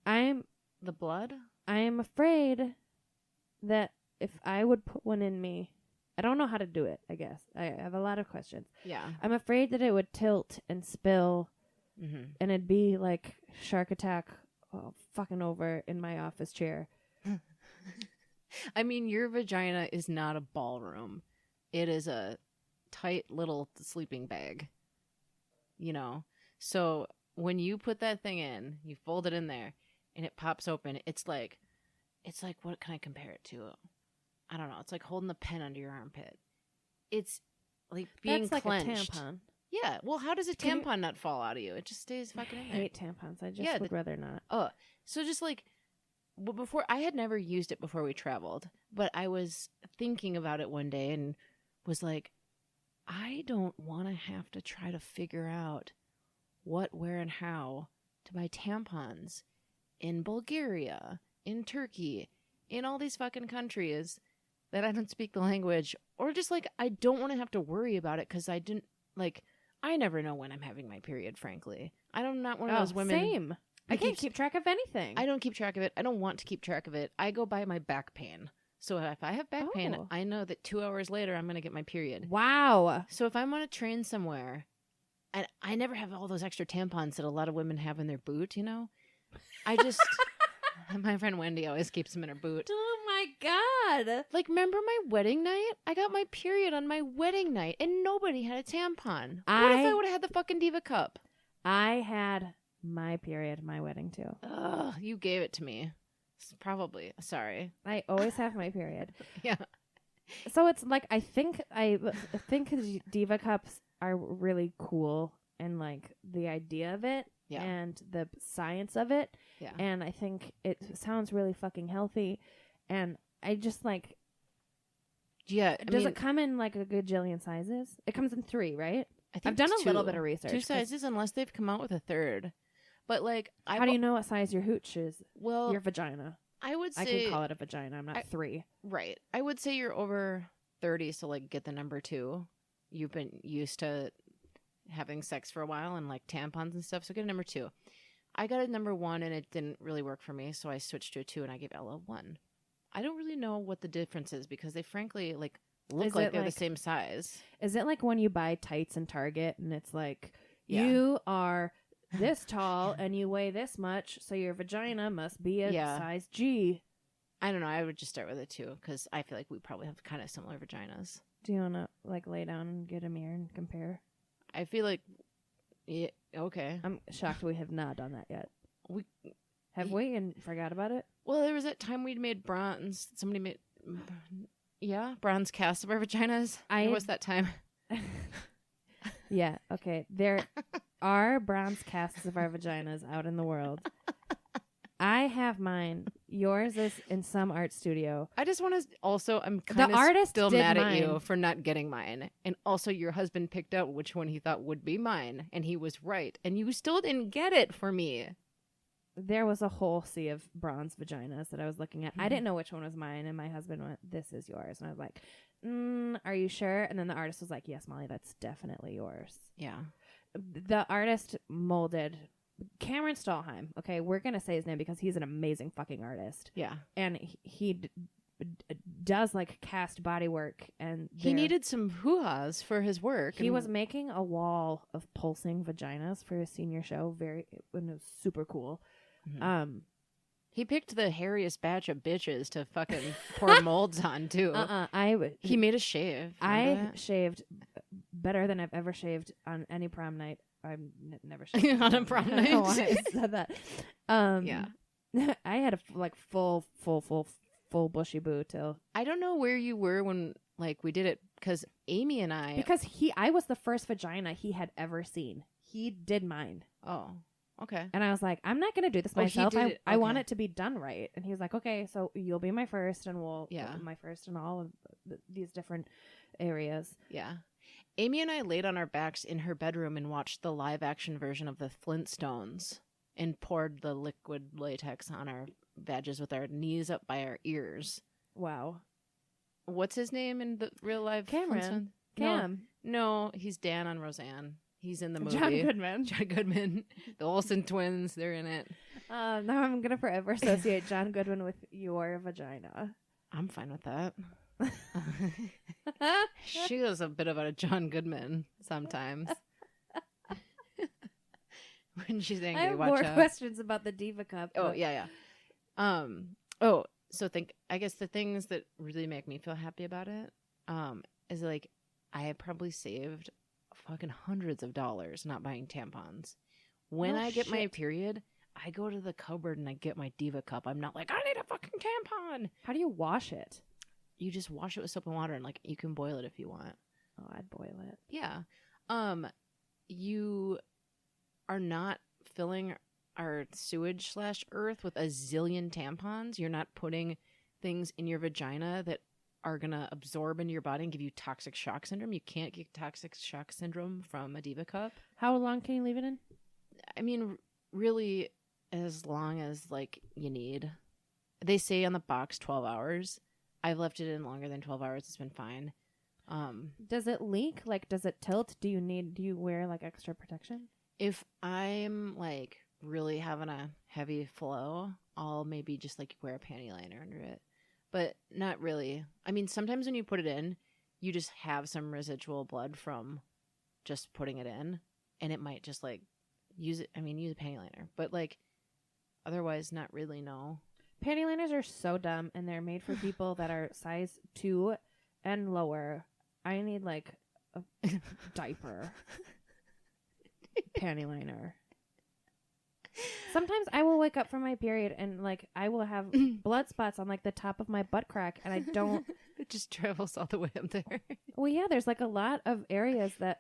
Speaker 2: I'm
Speaker 3: The blood?
Speaker 2: I am afraid that if I would put one in me, I don't know how to do it, I guess. I have a lot of questions.
Speaker 3: Yeah.
Speaker 2: I'm afraid that it would tilt and spill and it'd be like Shark Attack fucking over in my office chair.
Speaker 3: I mean, your vagina is not a ballroom. It is a tight little sleeping bag. You know? So when you put that thing in, you fold it in there, and it pops open, it's like, what can I compare it to? I don't know. It's like holding the pen under your armpit. It's like being
Speaker 2: That's
Speaker 3: clenched.
Speaker 2: like a tampon.
Speaker 3: Yeah. Well, how does a tampon not fall out of you? It just stays fucking in
Speaker 2: I
Speaker 3: there.
Speaker 2: hate tampons. I just would rather not.
Speaker 3: Oh, so just like, well, before I had never used it before we traveled, but I was thinking about it one day and was like, I don't want to have to try to figure out what, where, and how to buy tampons in Bulgaria, in Turkey, in all these fucking countries that I don't speak the language, or just like I don't want to have to worry about it because I never know when I'm having my period, frankly. I'm not one of those women.
Speaker 2: Same. I can't keep track of anything.
Speaker 3: I don't keep track of it. I don't want to keep track of it. I go by my back pain. So if I have back pain, I know that 2 hours later I'm going to get my period.
Speaker 2: Wow.
Speaker 3: So if I'm on a train somewhere, and I never have all those extra tampons that a lot of women have in their boot, you know? I just... My friend Wendy always keeps them in her boot.
Speaker 2: Oh my God.
Speaker 3: Like, remember my wedding night? I got my period on my wedding night, and nobody had a tampon. What if I would have had the fucking Diva Cup?
Speaker 2: I had my period, my wedding too.
Speaker 3: Ugh, you gave it to me. Probably. Sorry.
Speaker 2: I always have my period.
Speaker 3: Yeah.
Speaker 2: So it's like I think Diva Cups are really cool, and like the idea of it and the science of it.
Speaker 3: Yeah.
Speaker 2: And I think it sounds really fucking healthy. And I just like...
Speaker 3: Yeah.
Speaker 2: Does it come in like a gajillion sizes? It comes in 3, right?
Speaker 3: I think
Speaker 2: I've done
Speaker 3: it's
Speaker 2: a little bit of research.
Speaker 3: 2 sizes, unless they've come out with a 3rd. But like...
Speaker 2: How do you know what size your hooch is?
Speaker 3: Well...
Speaker 2: Your vagina.
Speaker 3: I would say...
Speaker 2: I can call it a vagina. I'm not 3.
Speaker 3: Right. I would say you're over 30, so like get the number 2. You've been used to having sex for a while and like tampons and stuff, so get a number 2. I got a number 1 and it didn't really work for me, so I switched to a 2 and I gave Ella 1. I don't really know what the difference is because they frankly like look like they're the same size.
Speaker 2: Is it like when you buy tights in Target and it's like you are this tall and you weigh this much, so your vagina must be a size G?
Speaker 3: I don't know. I would just start with a 2 because I feel like we probably have kind of similar vaginas.
Speaker 2: Do you want to like lay down and get a mirror and compare?
Speaker 3: I feel like, yeah, okay.
Speaker 2: I'm shocked we have not done that yet. Have we and forgot about it?
Speaker 3: Well, there was that time we'd made bronze. Somebody made, bronze casts of our vaginas. What was that time?
Speaker 2: Yeah, okay. There are bronze casts of our vaginas out in the world. I have mine. Yours is in some art studio.
Speaker 3: I just want to also, I'm kind of still mad at you for not getting mine. And also your husband picked out which one he thought would be mine. And he was right. And you still didn't get it for me.
Speaker 2: There was a whole sea of bronze vaginas that I was looking at. I didn't know which one was mine. And my husband went, "This is yours." And I was like, are you sure? And then the artist was like, "Yes, Molly, that's definitely yours."
Speaker 3: Yeah.
Speaker 2: The artist molded Cameron Stallheim. Okay, we're gonna say his name because he's an amazing fucking artist,
Speaker 3: Yeah.
Speaker 2: and he does like cast body work, and
Speaker 3: He needed some hoo-has for his work.
Speaker 2: He was making a wall of pulsing vaginas for his senior show. And it was super cool.
Speaker 3: Mhm. He picked the hairiest batch of bitches to fucking pour molds on too. He made a shave.
Speaker 2: I shaved better than I've ever shaved on any prom night. I've never shaved
Speaker 3: on a prom night.
Speaker 2: I don't know why I said that.
Speaker 3: Yeah.
Speaker 2: I had a full bushy boo till.
Speaker 3: I don't know where you were when like we did it because Amy and I.
Speaker 2: Because I was the first vagina he had ever seen. He did mine.
Speaker 3: Oh. Okay.
Speaker 2: And I was like, I'm not going to do this
Speaker 3: Oh, he
Speaker 2: myself.
Speaker 3: did it.
Speaker 2: I want
Speaker 3: Okay.
Speaker 2: it to be done right. And he was like, okay, so you'll be my first, and
Speaker 3: Yeah.
Speaker 2: my first in all of these different areas.
Speaker 3: Yeah. Amy and I laid on our backs in her bedroom and watched the live action version of the Flintstones and poured the liquid latex on our vages with our knees up by our ears.
Speaker 2: Wow.
Speaker 3: What's his name in the real life?
Speaker 2: Cameron.
Speaker 3: Flintstones?
Speaker 2: Cam.
Speaker 3: No, he's Dan on Roseanne. He's in the movie.
Speaker 2: John Goodman.
Speaker 3: John Goodman. The Olsen twins, they're in it.
Speaker 2: Now I'm going to forever associate John Goodman with your vagina.
Speaker 3: I'm fine with that. She is a bit of a John Goodman sometimes. When she's angry,
Speaker 2: I have
Speaker 3: watch
Speaker 2: more
Speaker 3: out.
Speaker 2: questions about the Diva Cup.
Speaker 3: Oh, yeah. So I guess the things that really make me feel happy about it is like I have probably saved fucking hundreds of dollars not buying tampons. When
Speaker 2: No
Speaker 3: I get my
Speaker 2: shit.
Speaker 3: period, I go to the cupboard and I get my Diva Cup. I'm not like, I need a fucking tampon.
Speaker 2: How do you wash it?
Speaker 3: You just wash it with soap and water and like you can boil it if you want.
Speaker 2: Oh, I'd boil it.
Speaker 3: Yeah. You are not filling our sewage / earth with a zillion tampons. You're not putting things in your vagina that are going to absorb into your body and give you toxic shock syndrome. You can't get toxic shock syndrome from a Diva Cup.
Speaker 2: How long can you leave it in?
Speaker 3: I mean, really, as long as like you need. They say on the box 12 hours. I've left it in longer than 12 hours. It's been fine.
Speaker 2: Does it leak? Like, does it tilt? Do you wear like extra protection?
Speaker 3: If I'm like really having a heavy flow, I'll maybe just like wear a panty liner under it. But not really. I mean, sometimes when you put it in, you just have some residual blood from just putting it in, and it might just like use a panty liner. But like otherwise, not really, no.
Speaker 2: Panty liners are so dumb, and they're made for people that are size 2 and lower. I need like a diaper panty liner. Sometimes I will wake up from my period and like I will have blood spots on like the top of my butt crack, and I don't.
Speaker 3: It just travels all the way up there.
Speaker 2: Well, yeah, there's like a lot of areas that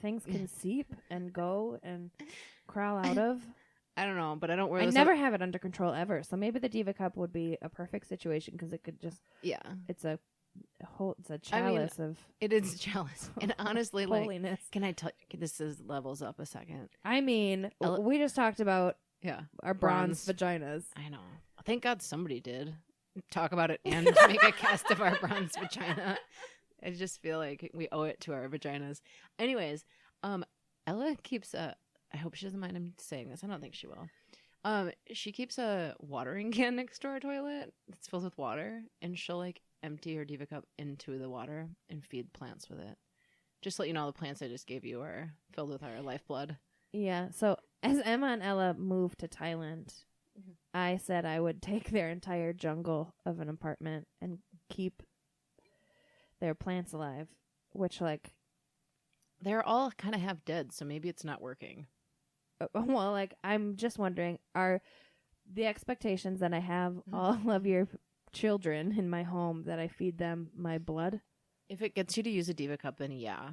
Speaker 2: things can seep and go and crawl out of.
Speaker 3: I don't know, but I don't wear
Speaker 2: I
Speaker 3: those.
Speaker 2: never have it under control ever. So maybe the Diva Cup would be a perfect situation because it could just.
Speaker 3: Yeah.
Speaker 2: It's a chalice of
Speaker 3: It is chalice. And honestly, like,
Speaker 2: holiness.
Speaker 3: can I tell you, this is levels up a second.
Speaker 2: I mean,
Speaker 3: Ele-
Speaker 2: we just talked about
Speaker 3: Yeah.
Speaker 2: our bronze vaginas.
Speaker 3: I know. Thank God somebody did talk about it and make a cast of our bronze vagina. I just feel like we owe it to our vaginas. Anyways, Ella keeps I hope she doesn't mind I'm saying this. I don't think she will. She keeps a watering can next to our toilet that's filled with water, and she'll like empty her Diva Cup into the water and feed plants with it. Just to let you know, the plants I just gave you are filled with our lifeblood.
Speaker 2: Yeah. So as Emma and Ella moved to Thailand, I said I would take their entire jungle of an apartment and keep their plants alive, which like
Speaker 3: They're all kind of half dead, so maybe it's not working.
Speaker 2: well, like I'm just wondering, are the expectations that I have all of your children in my home that I feed them my blood?
Speaker 3: If it gets you to use a Diva Cup, then yeah.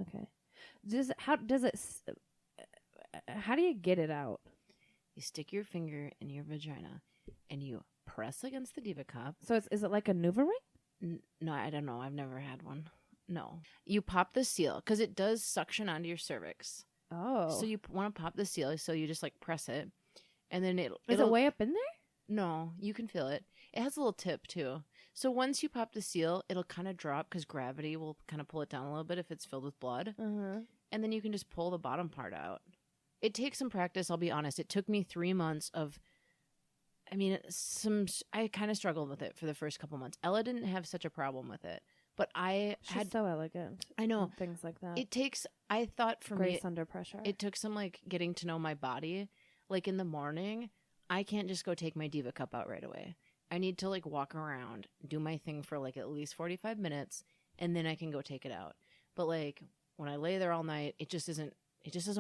Speaker 2: Okay. How do you get it out?
Speaker 3: You stick your finger in your vagina and you press against the Diva Cup.
Speaker 2: So is it like a Nuva ring?
Speaker 3: No, I don't know. I've never had one. No. You pop the seal because it does suction onto your cervix.
Speaker 2: Oh.
Speaker 3: So you want to pop the seal, so you just like press it, and then
Speaker 2: Is it way up in there?
Speaker 3: No, you can feel it. It has a little tip too. So once you pop the seal, it'll kind of drop because gravity will kind of pull it down a little bit if it's filled with blood,
Speaker 2: Uh-huh.
Speaker 3: and then you can just pull the bottom part out. it takes some practice. I'll be honest. It took me 3 months of, I kind of struggled with it for the first couple months. Ella didn't have such a problem with it, but
Speaker 2: She's so elegant.
Speaker 3: I know.
Speaker 2: and things like that.
Speaker 3: It takes, I thought for
Speaker 2: Grace
Speaker 3: me,
Speaker 2: under pressure.
Speaker 3: it took some like getting to know my body. Like in the morning, I can't just go take my Diva Cup out right away. I need to like walk around, do my thing for like at least 45 minutes, and then I can go take it out. But like when I lay there all night, it just doesn't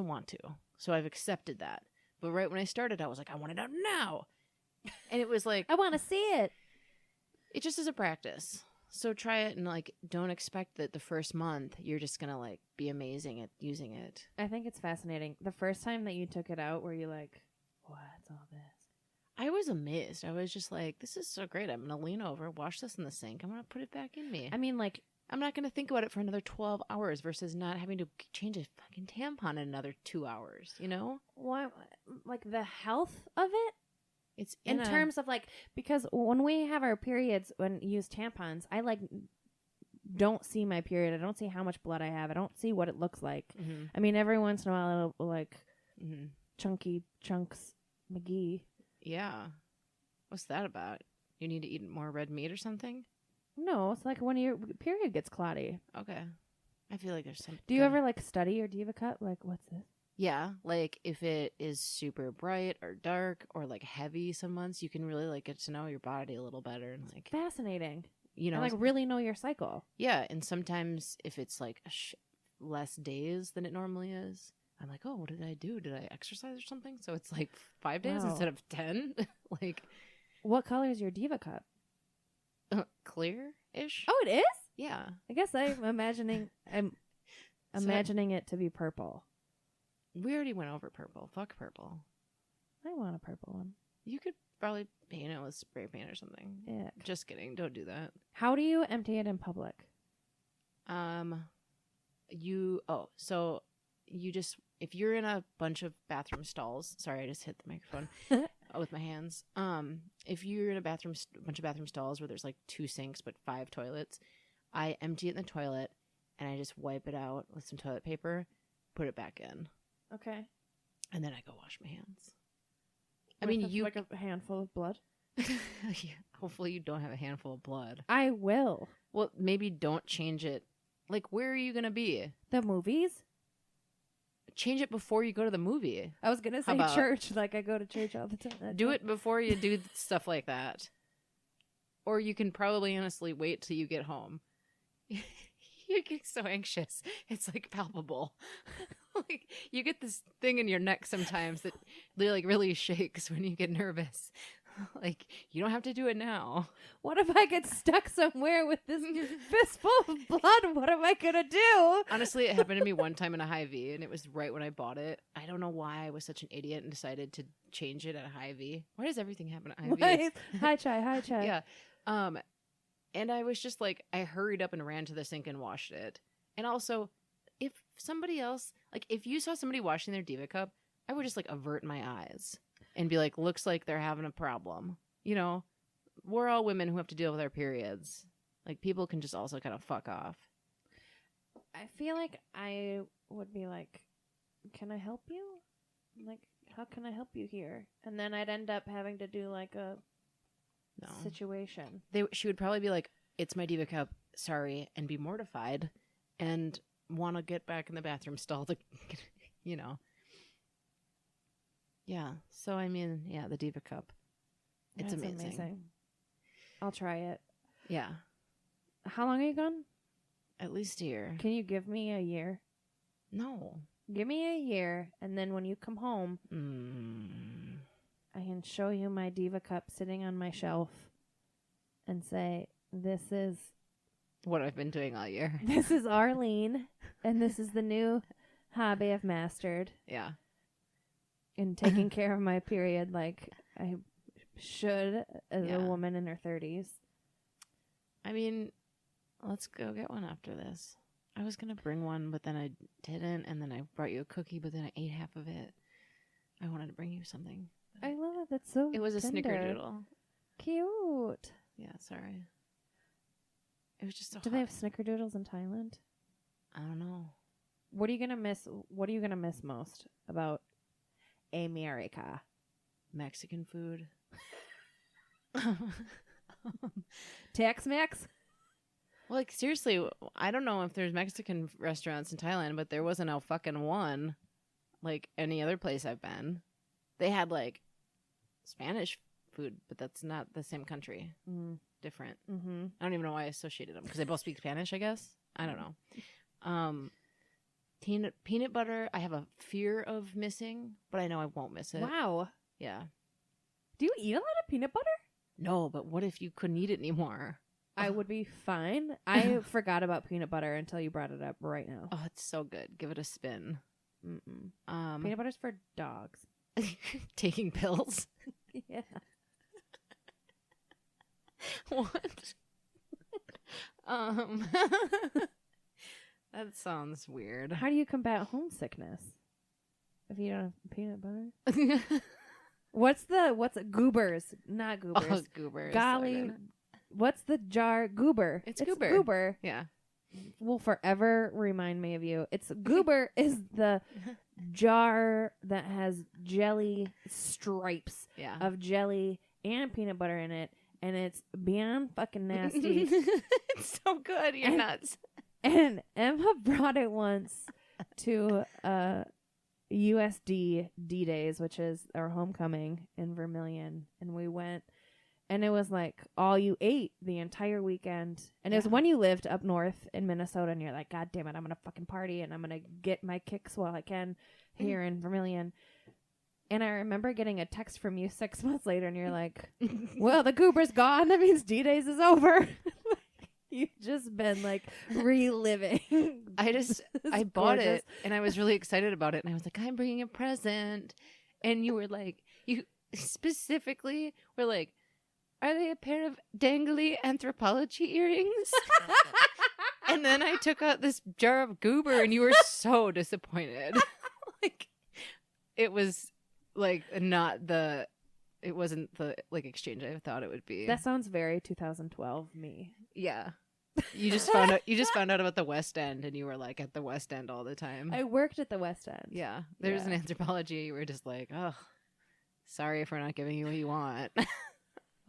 Speaker 3: want to. So I've accepted that. But right when I started, I was like, I want it out now. And it was like,
Speaker 2: I want to see it.
Speaker 3: it just is a practice. So try it and like don't expect that the first month you're just going to like be amazing at using it.
Speaker 2: I think it's fascinating. The first time that you took it out, were you like, what's all this?
Speaker 3: I was amazed. I was just like, this is so great. I'm going to lean over, wash this in the sink. I'm going to put it back in me.
Speaker 2: I mean, like,
Speaker 3: I'm not going to think about it for another 12 hours versus not having to change a fucking tampon in another 2 hours, you know?
Speaker 2: what, like the health of it?
Speaker 3: It's
Speaker 2: In terms of like, because when we have our periods, when use tampons, I like don't see my period. I don't see how much blood I have. I don't see what it looks like.
Speaker 3: Mm-hmm.
Speaker 2: I mean, every once in a while, it'll like
Speaker 3: Mm-hmm.
Speaker 2: chunky chunks McGee.
Speaker 3: Yeah. What's that about? You need to eat more red meat or something?
Speaker 2: No, it's like when your period gets clotty.
Speaker 3: Okay. I feel like there's something.
Speaker 2: Do you ever like study your Diva Cup? Like, what's this?
Speaker 3: Yeah, like if it is super bright or dark or like heavy some months, you can really like get to know your body a little better and like,
Speaker 2: Fascinating.
Speaker 3: you know,
Speaker 2: And like really know your cycle.
Speaker 3: yeah. And sometimes if it's like less days than it normally is, I'm like, oh, what did I do? Did I exercise or something? So it's like 5 days
Speaker 2: Wow.
Speaker 3: instead of 10. Like
Speaker 2: What color is your Diva Cup?
Speaker 3: clear-ish.
Speaker 2: Oh, it is?
Speaker 3: Yeah.
Speaker 2: I guess I'm imagining it to be purple.
Speaker 3: We already went over purple. Fuck purple.
Speaker 2: I want a purple one.
Speaker 3: You could probably paint it with spray paint or something.
Speaker 2: Yeah.
Speaker 3: Just kidding. Don't do that.
Speaker 2: How do you empty it in public?
Speaker 3: So you just, if you're in a bunch of bathroom stalls, sorry, I just hit the microphone with my hands. If you're in a bunch of bathroom stalls where there's like 2 sinks but 5 toilets, I empty it in the toilet and I just wipe it out with some toilet paper, put it back in,
Speaker 2: Okay.
Speaker 3: and then I go wash my hands.
Speaker 2: You like a handful of blood.
Speaker 3: Yeah, hopefully you don't have a handful of blood.
Speaker 2: I will.
Speaker 3: Well, maybe don't change it. Like, where are you going to be?
Speaker 2: The movies?
Speaker 3: Change it before you go to the movie.
Speaker 2: I was gonna say
Speaker 3: about-
Speaker 2: church. Like I go to church all the time.
Speaker 3: Do it before you do stuff like that. Or you can probably honestly wait till you get home. You get so anxious. It's like palpable. Like you get this thing in your neck sometimes that like really shakes when you get nervous. Like you don't have to do it now.
Speaker 2: What if I get stuck somewhere with this fistful of blood? What am I gonna do?
Speaker 3: Honestly, it happened to me one time in a Hy-Vee, and it was right when I bought it. I don't know why I was such an idiot and decided to change it at a Hy-Vee. Why does everything happen at Hy-Vee?
Speaker 2: Hi, Chai.
Speaker 3: Yeah. And I was just like, I hurried up and ran to the sink and washed it. And also, if somebody else, like if you saw somebody washing their Diva Cup, I would just like avert my eyes and be like, looks like they're having a problem. You know, we're all women who have to deal with our periods. Like people can just also kind of fuck off.
Speaker 2: I feel like I would be like, can I help you? Like, how can I help you here? And then I'd end up having to do like a situation.
Speaker 3: She would probably be like, it's my Diva Cup, sorry, and be mortified and want to get back in the bathroom stall to, you know. Yeah. So, I mean, yeah, the Diva Cup. It's
Speaker 2: That's
Speaker 3: amazing.
Speaker 2: I'll try it.
Speaker 3: Yeah.
Speaker 2: How long are you gone?
Speaker 3: At least a year.
Speaker 2: Can you give me a year?
Speaker 3: No.
Speaker 2: Give me a year, and then when you come home, I can show you my Diva Cup sitting on my shelf and say, this is
Speaker 3: What I've been doing all year.
Speaker 2: this is Arlene, and this is the new hobby I've mastered
Speaker 3: Yeah.
Speaker 2: in taking care of my period like I should as
Speaker 3: Yeah.
Speaker 2: a woman in her 30s.
Speaker 3: I mean, let's go get one after this. I was going to bring one, but then I didn't, and then I brought you a cookie, but then I ate half of it. I wanted to bring you something.
Speaker 2: I love it. That's so
Speaker 3: It was a
Speaker 2: tender.
Speaker 3: snickerdoodle.
Speaker 2: Cute.
Speaker 3: Yeah, sorry. It was just so
Speaker 2: Do they have snickerdoodles in Thailand?
Speaker 3: I don't know.
Speaker 2: What are you gonna miss? What are you gonna miss most about America?
Speaker 3: Mexican food.
Speaker 2: Tex-Mex?
Speaker 3: Like, seriously, I don't know if there's Mexican restaurants in Thailand, but there wasn't a fucking one like any other place I've been. They had, like, Spanish food, but that's not the same country. Different.
Speaker 2: Mm-hmm.
Speaker 3: I don't even know why I associated them, because they both speak Spanish, I guess. I don't know. Peanut butter, I have a fear of missing, but I know I won't miss it.
Speaker 2: Wow.
Speaker 3: Yeah.
Speaker 2: Do you eat a lot of peanut butter?
Speaker 3: No, but what if you couldn't eat it anymore?
Speaker 2: I would be fine. I forgot about peanut butter until you brought it up right now.
Speaker 3: Oh, it's so good. Give it a spin.
Speaker 2: Peanut butter's for dogs.
Speaker 3: Taking pills.
Speaker 2: Yeah.
Speaker 3: What? That sounds weird.
Speaker 2: How do you combat homesickness if you don't have peanut butter? What's goobers? Not goobers.
Speaker 3: Oh, goobers.
Speaker 2: Golly, what's the jar? Goober.
Speaker 3: It's goober.
Speaker 2: Goober.
Speaker 3: Yeah.
Speaker 2: Will forever remind me of you. It's goober is the jar that has jelly stripes of jelly and peanut butter in it, and it's beyond fucking nasty.
Speaker 3: It's so good. You're nuts.
Speaker 2: And Emma brought it once to USD D-Days, which is our homecoming in Vermilion, and we went, and it was like all you ate the entire weekend. And it was when you lived up north in Minnesota, and you're like, God damn it, I'm gonna fucking party, and I'm gonna get my kicks while I can here in Vermilion. And I remember getting a text from you 6 months later, and you're like, well, the goober's gone. That means D-Days is over. You've just been like reliving.
Speaker 3: I bought it, and I was really excited about it, and I was like, I'm bringing a present. And you were like, you specifically were like, are they a pair of dangly anthropology earrings? And then I took out this jar of goober, and you were so disappointed. Like, it was like it wasn't the like exchange I thought it would be.
Speaker 2: That sounds very 2012 me.
Speaker 3: Yeah. You just found out about the West End, and you were like at the West End all the time.
Speaker 2: I worked at the West End.
Speaker 3: Yeah. There's an anthropology. You were just like, oh, sorry for not giving you what you want. I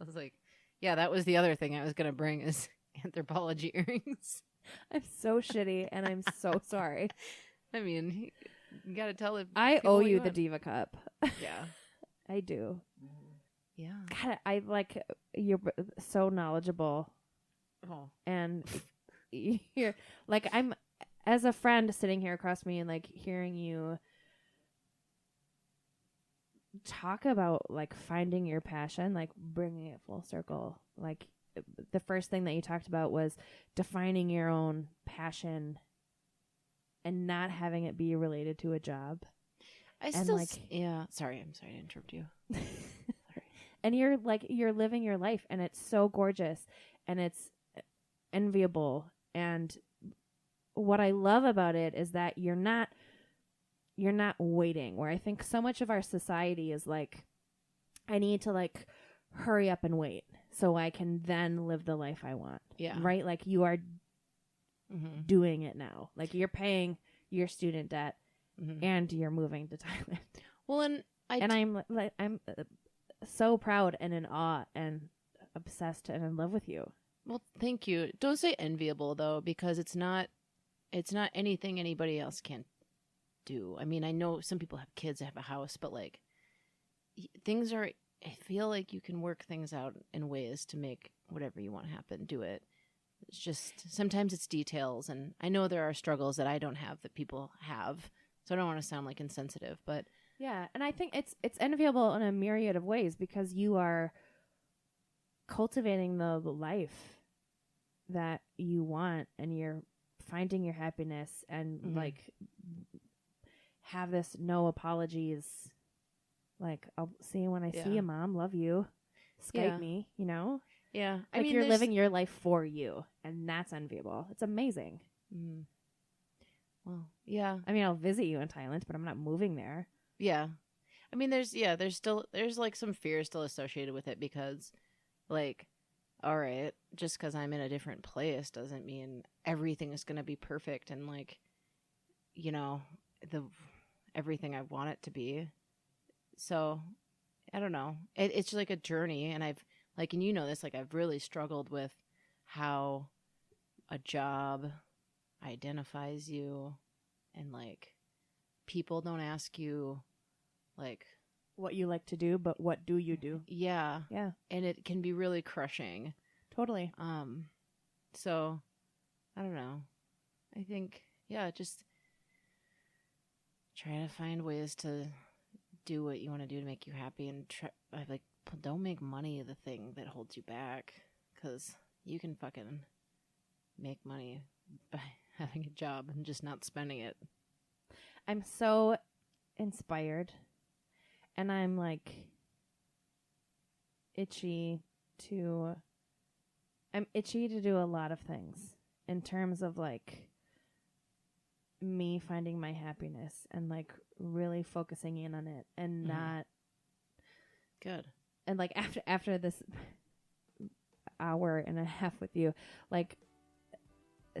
Speaker 3: was like, yeah, that was the other thing I was going to bring is anthropology earrings.
Speaker 2: I'm so shitty, and I'm so sorry.
Speaker 3: I mean, you got to tell it.
Speaker 2: I owe you the Diva Cup.
Speaker 3: Yeah.
Speaker 2: I do.
Speaker 3: Yeah.
Speaker 2: God, I like, you're so knowledgeable.
Speaker 3: Oh.
Speaker 2: And you're like, I'm as a friend sitting here across me and like hearing you talk about like finding your passion, like bringing it full circle. Like the first thing that you talked about was defining your own passion and not having it be related to a job.
Speaker 3: Sorry, I'm sorry to interrupt you.
Speaker 2: And you're living your life, and it's so gorgeous, and it's enviable. And what I love about it is that you're not waiting, where I think so much of our society is like, I need to like hurry up and wait so I can then live the life I want.
Speaker 3: Yeah.
Speaker 2: Right? Like you are doing it now. Like you're paying your student debt and you're moving to Thailand.
Speaker 3: Well, and
Speaker 2: I'm so proud and in awe and obsessed and in love with you.
Speaker 3: Well, thank you. Don't say enviable though, because it's not anything anybody else can do. I mean, I know some people have kids that have a house, but like I feel like you can work things out in ways to make whatever you want to happen, do it. It's just, sometimes it's details, and I know there are struggles that I don't have that people have, so I don't want to sound like insensitive, but
Speaker 2: yeah, and I think it's enviable in a myriad of ways because you are cultivating the life that you want, and you're finding your happiness, and like have this no apologies. Like, I'll see you when I see you, Mom. Love you. Skype me, you know?
Speaker 3: Yeah.
Speaker 2: Like,
Speaker 3: I mean,
Speaker 2: you're living your life for you, and that's enviable. It's amazing.
Speaker 3: Well, yeah.
Speaker 2: I mean, I'll visit you in Thailand, but I'm not moving there.
Speaker 3: Yeah. I mean, there's like some fear still associated with it because, like, all right, just because I'm in a different place doesn't mean everything is going to be perfect and, like, you know, everything I want it to be. So I don't know. It's like a journey, and I've like, and you know this, like I've really struggled with how a job identifies you, and like people don't ask you like
Speaker 2: What you like to do, but what do you do?
Speaker 3: yeah,
Speaker 2: Yeah,
Speaker 3: and it can be really crushing.
Speaker 2: totally.
Speaker 3: So I don't know. I think just try to find ways to do what you want to do to make you happy, and don't make money the thing that holds you back, because you can fucking make money by having a job and just not spending it.
Speaker 2: I'm so inspired, and I'm like itchy to do a lot of things in terms of like me finding my happiness and like really focusing in on it, and not
Speaker 3: Good.
Speaker 2: and like after this hour and a half with you, like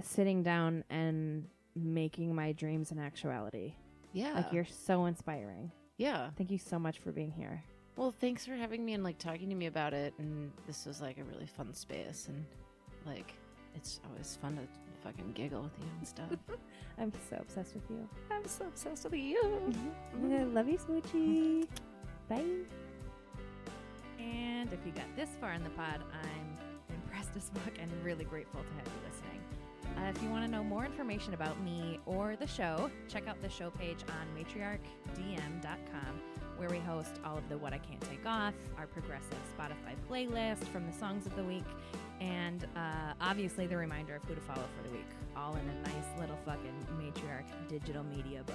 Speaker 2: sitting down and making my dreams an actuality.
Speaker 3: Yeah.
Speaker 2: Like, you're so inspiring.
Speaker 3: Yeah.
Speaker 2: Thank you so much for being here.
Speaker 3: Well, thanks for having me and like talking to me about it. And this was like a really fun space, and like it's always fun to fucking giggle with you and stuff.
Speaker 2: I'm so obsessed with you.
Speaker 3: I'm so obsessed with you.
Speaker 2: I love you, Smoochie. Bye. And if you got this far in the pod, I'm impressed as fuck and really grateful to have you listening. If you want to know more information about me or the show, check out the show page on matriarchdm.com, where we host all of the What I Can't Take Off, our progressive Spotify playlist from the songs of the week, and obviously the reminder of who to follow for the week, all in a nice little fucking Matriarch Digital Media bow.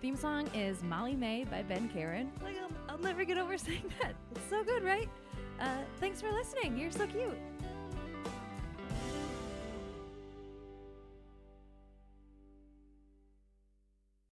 Speaker 2: Theme song is MOLLYMAY by Ben Karen. Like, I'll never get over saying that. It's so good, right? Thanks for listening. You're so cute.